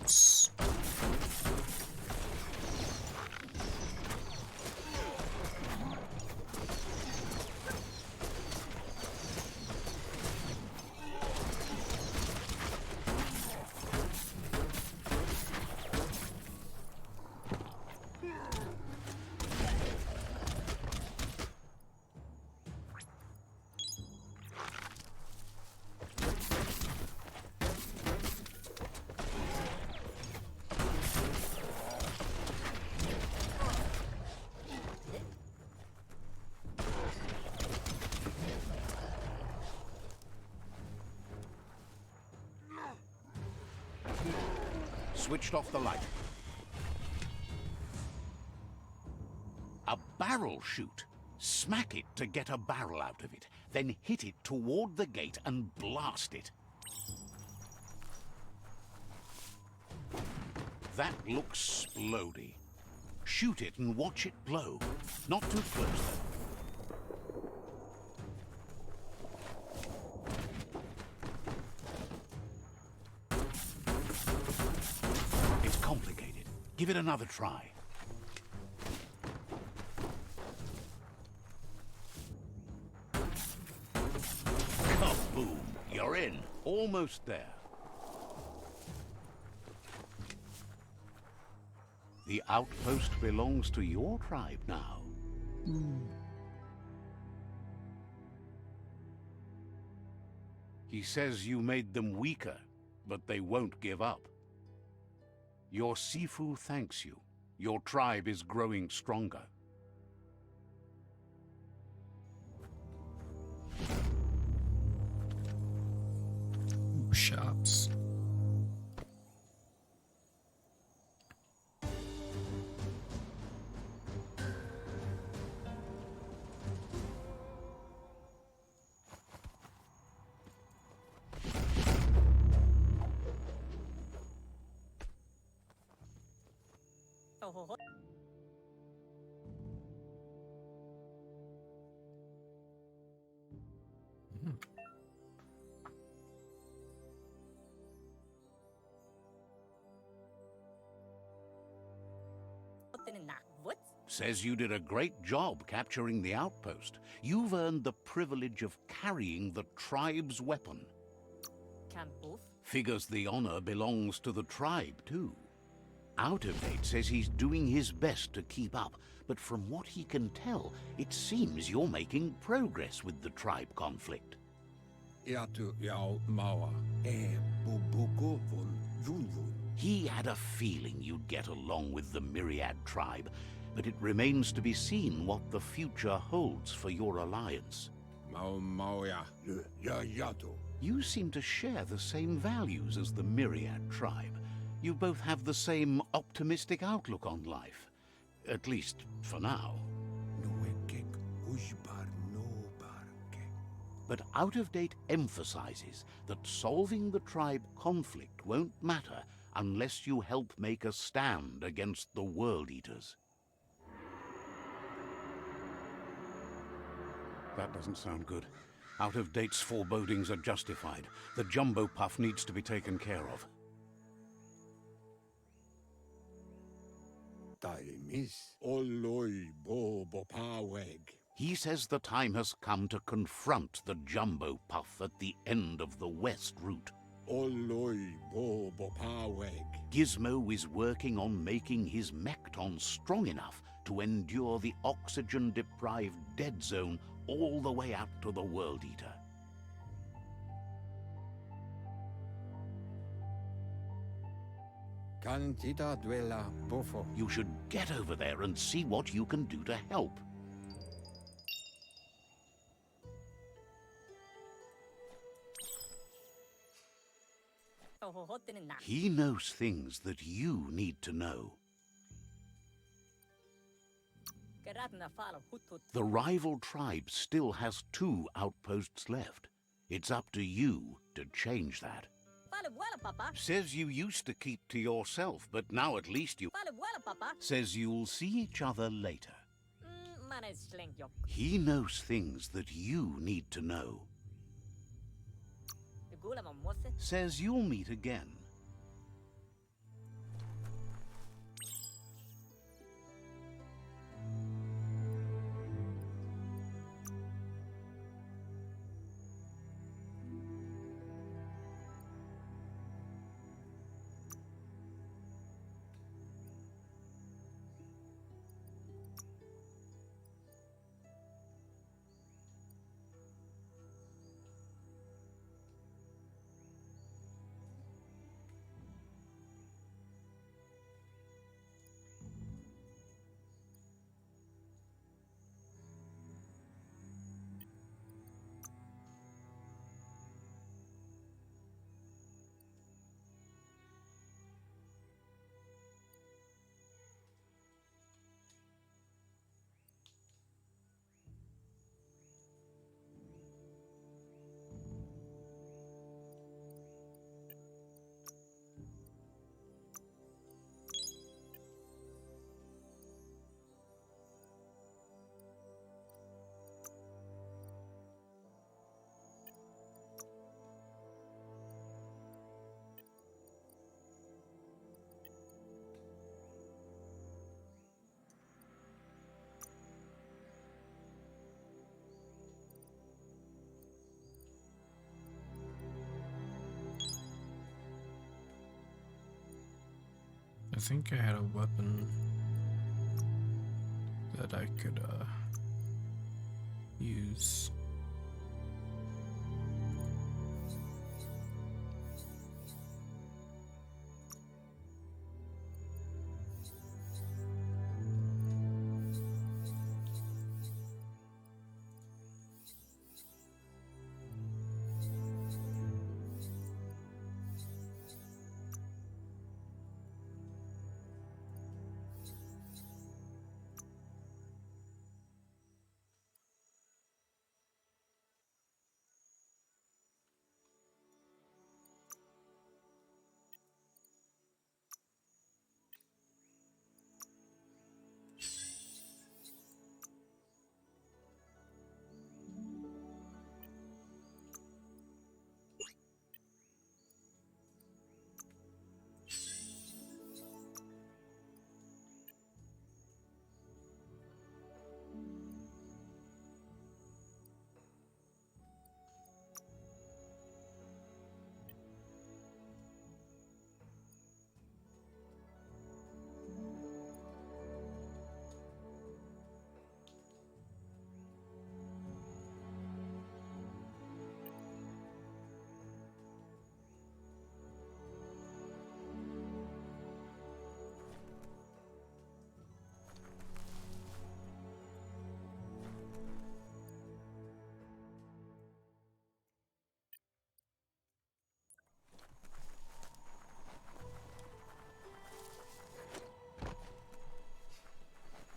Oops. Switched off the light. A barrel shoot. Smack it to get a barrel out of it. Then hit it toward the gate and blast it. That looks splody. Shoot it and watch it blow. Not too close, though. It's complicated. Give it another try. Kaboom! You're in. Almost there. The outpost belongs to your tribe now. He says you made them weaker, but they won't give up. Your Sifu thanks you. Your tribe is growing stronger. Ooh, shops. Says you did a great job capturing the outpost. You've earned the privilege of carrying the tribe's weapon. Figures the honor belongs to the tribe, too. Out of Date says he's doing his best to keep up, but from what he can tell, it seems you're making progress with the tribe conflict. He had a feeling you'd get along with the Myriad tribe, but it remains to be seen what the future holds for your alliance. You seem to share the same values as the Myriad tribe. You both have the same optimistic outlook on life. At least, for now. But Out of Date emphasizes that solving the tribe conflict won't matter unless you help make a stand against the World Eaters. That doesn't sound good. Out of Date's forebodings are justified. The jumbo puff needs to be taken care of. He says the time has come to confront the jumbo puff at the end of the west route. Gizmo is working on making his Mekton strong enough to endure the oxygen-deprived dead zone all the way out to the World Eater. You should get over there and see what you can do to help. He knows things that you need to know. The rival tribe still has 2 outposts left. It's up to you to change that. Says you used to keep to yourself, but now at least you... Says you'll see each other later. He knows things that you need to know. Says you'll meet again. think I had a weapon that I could use.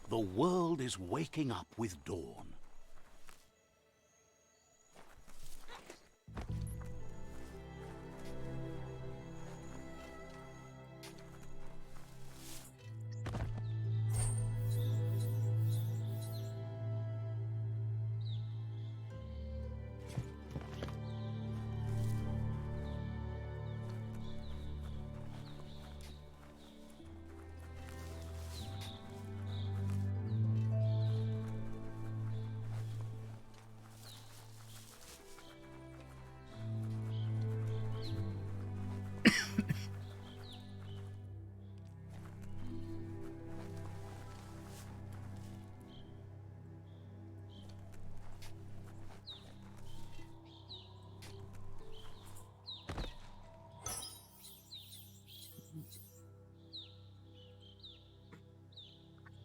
The world is waking up with dawn.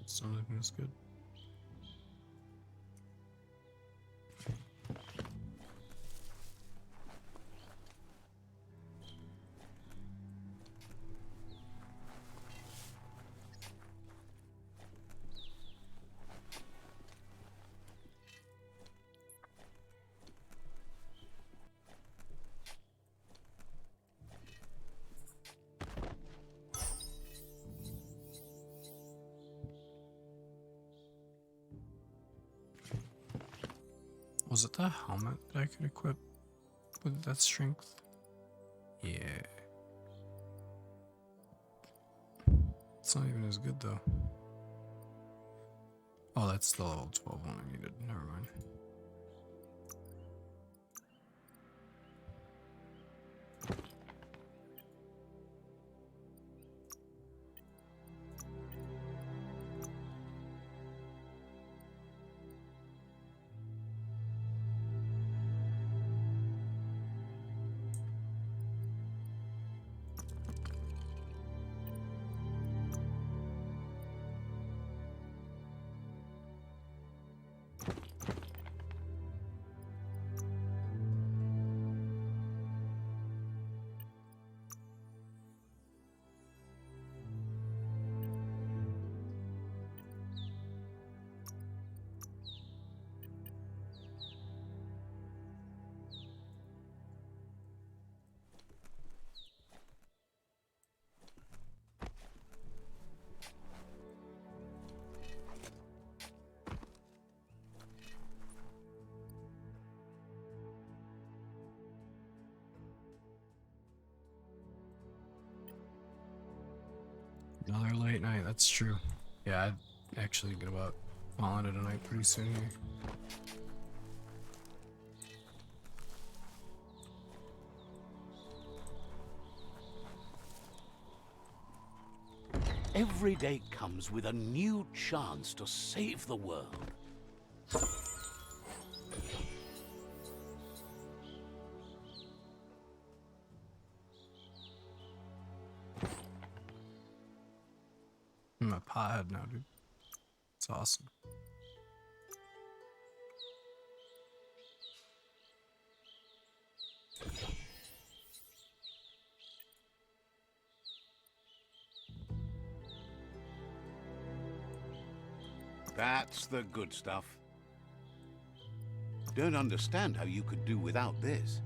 It's not looking as good. Was it the helmet that I could equip with that strength? Yeah. It's not even as good though. Oh, that's the level 12 one I needed. Never mind. Another late night, that's true. Yeah, I'd actually get about falling into night pretty soon here. Every day comes with a new chance to save the world. I'm a pothead now, dude. It's awesome. That's the good stuff. Don't understand how you could do without this.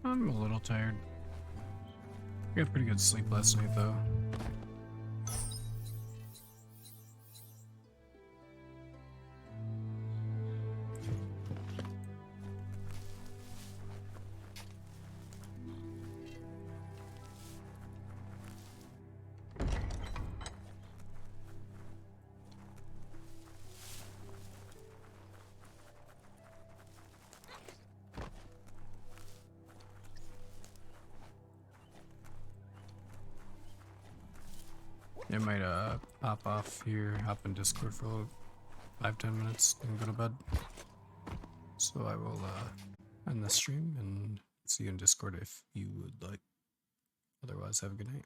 I'm a little tired. I got pretty good sleep last night, though. I might pop off here, hop in Discord for 5-10 minutes, and go to bed. So I will end the stream and see you in Discord if you would like. Otherwise, have a good night.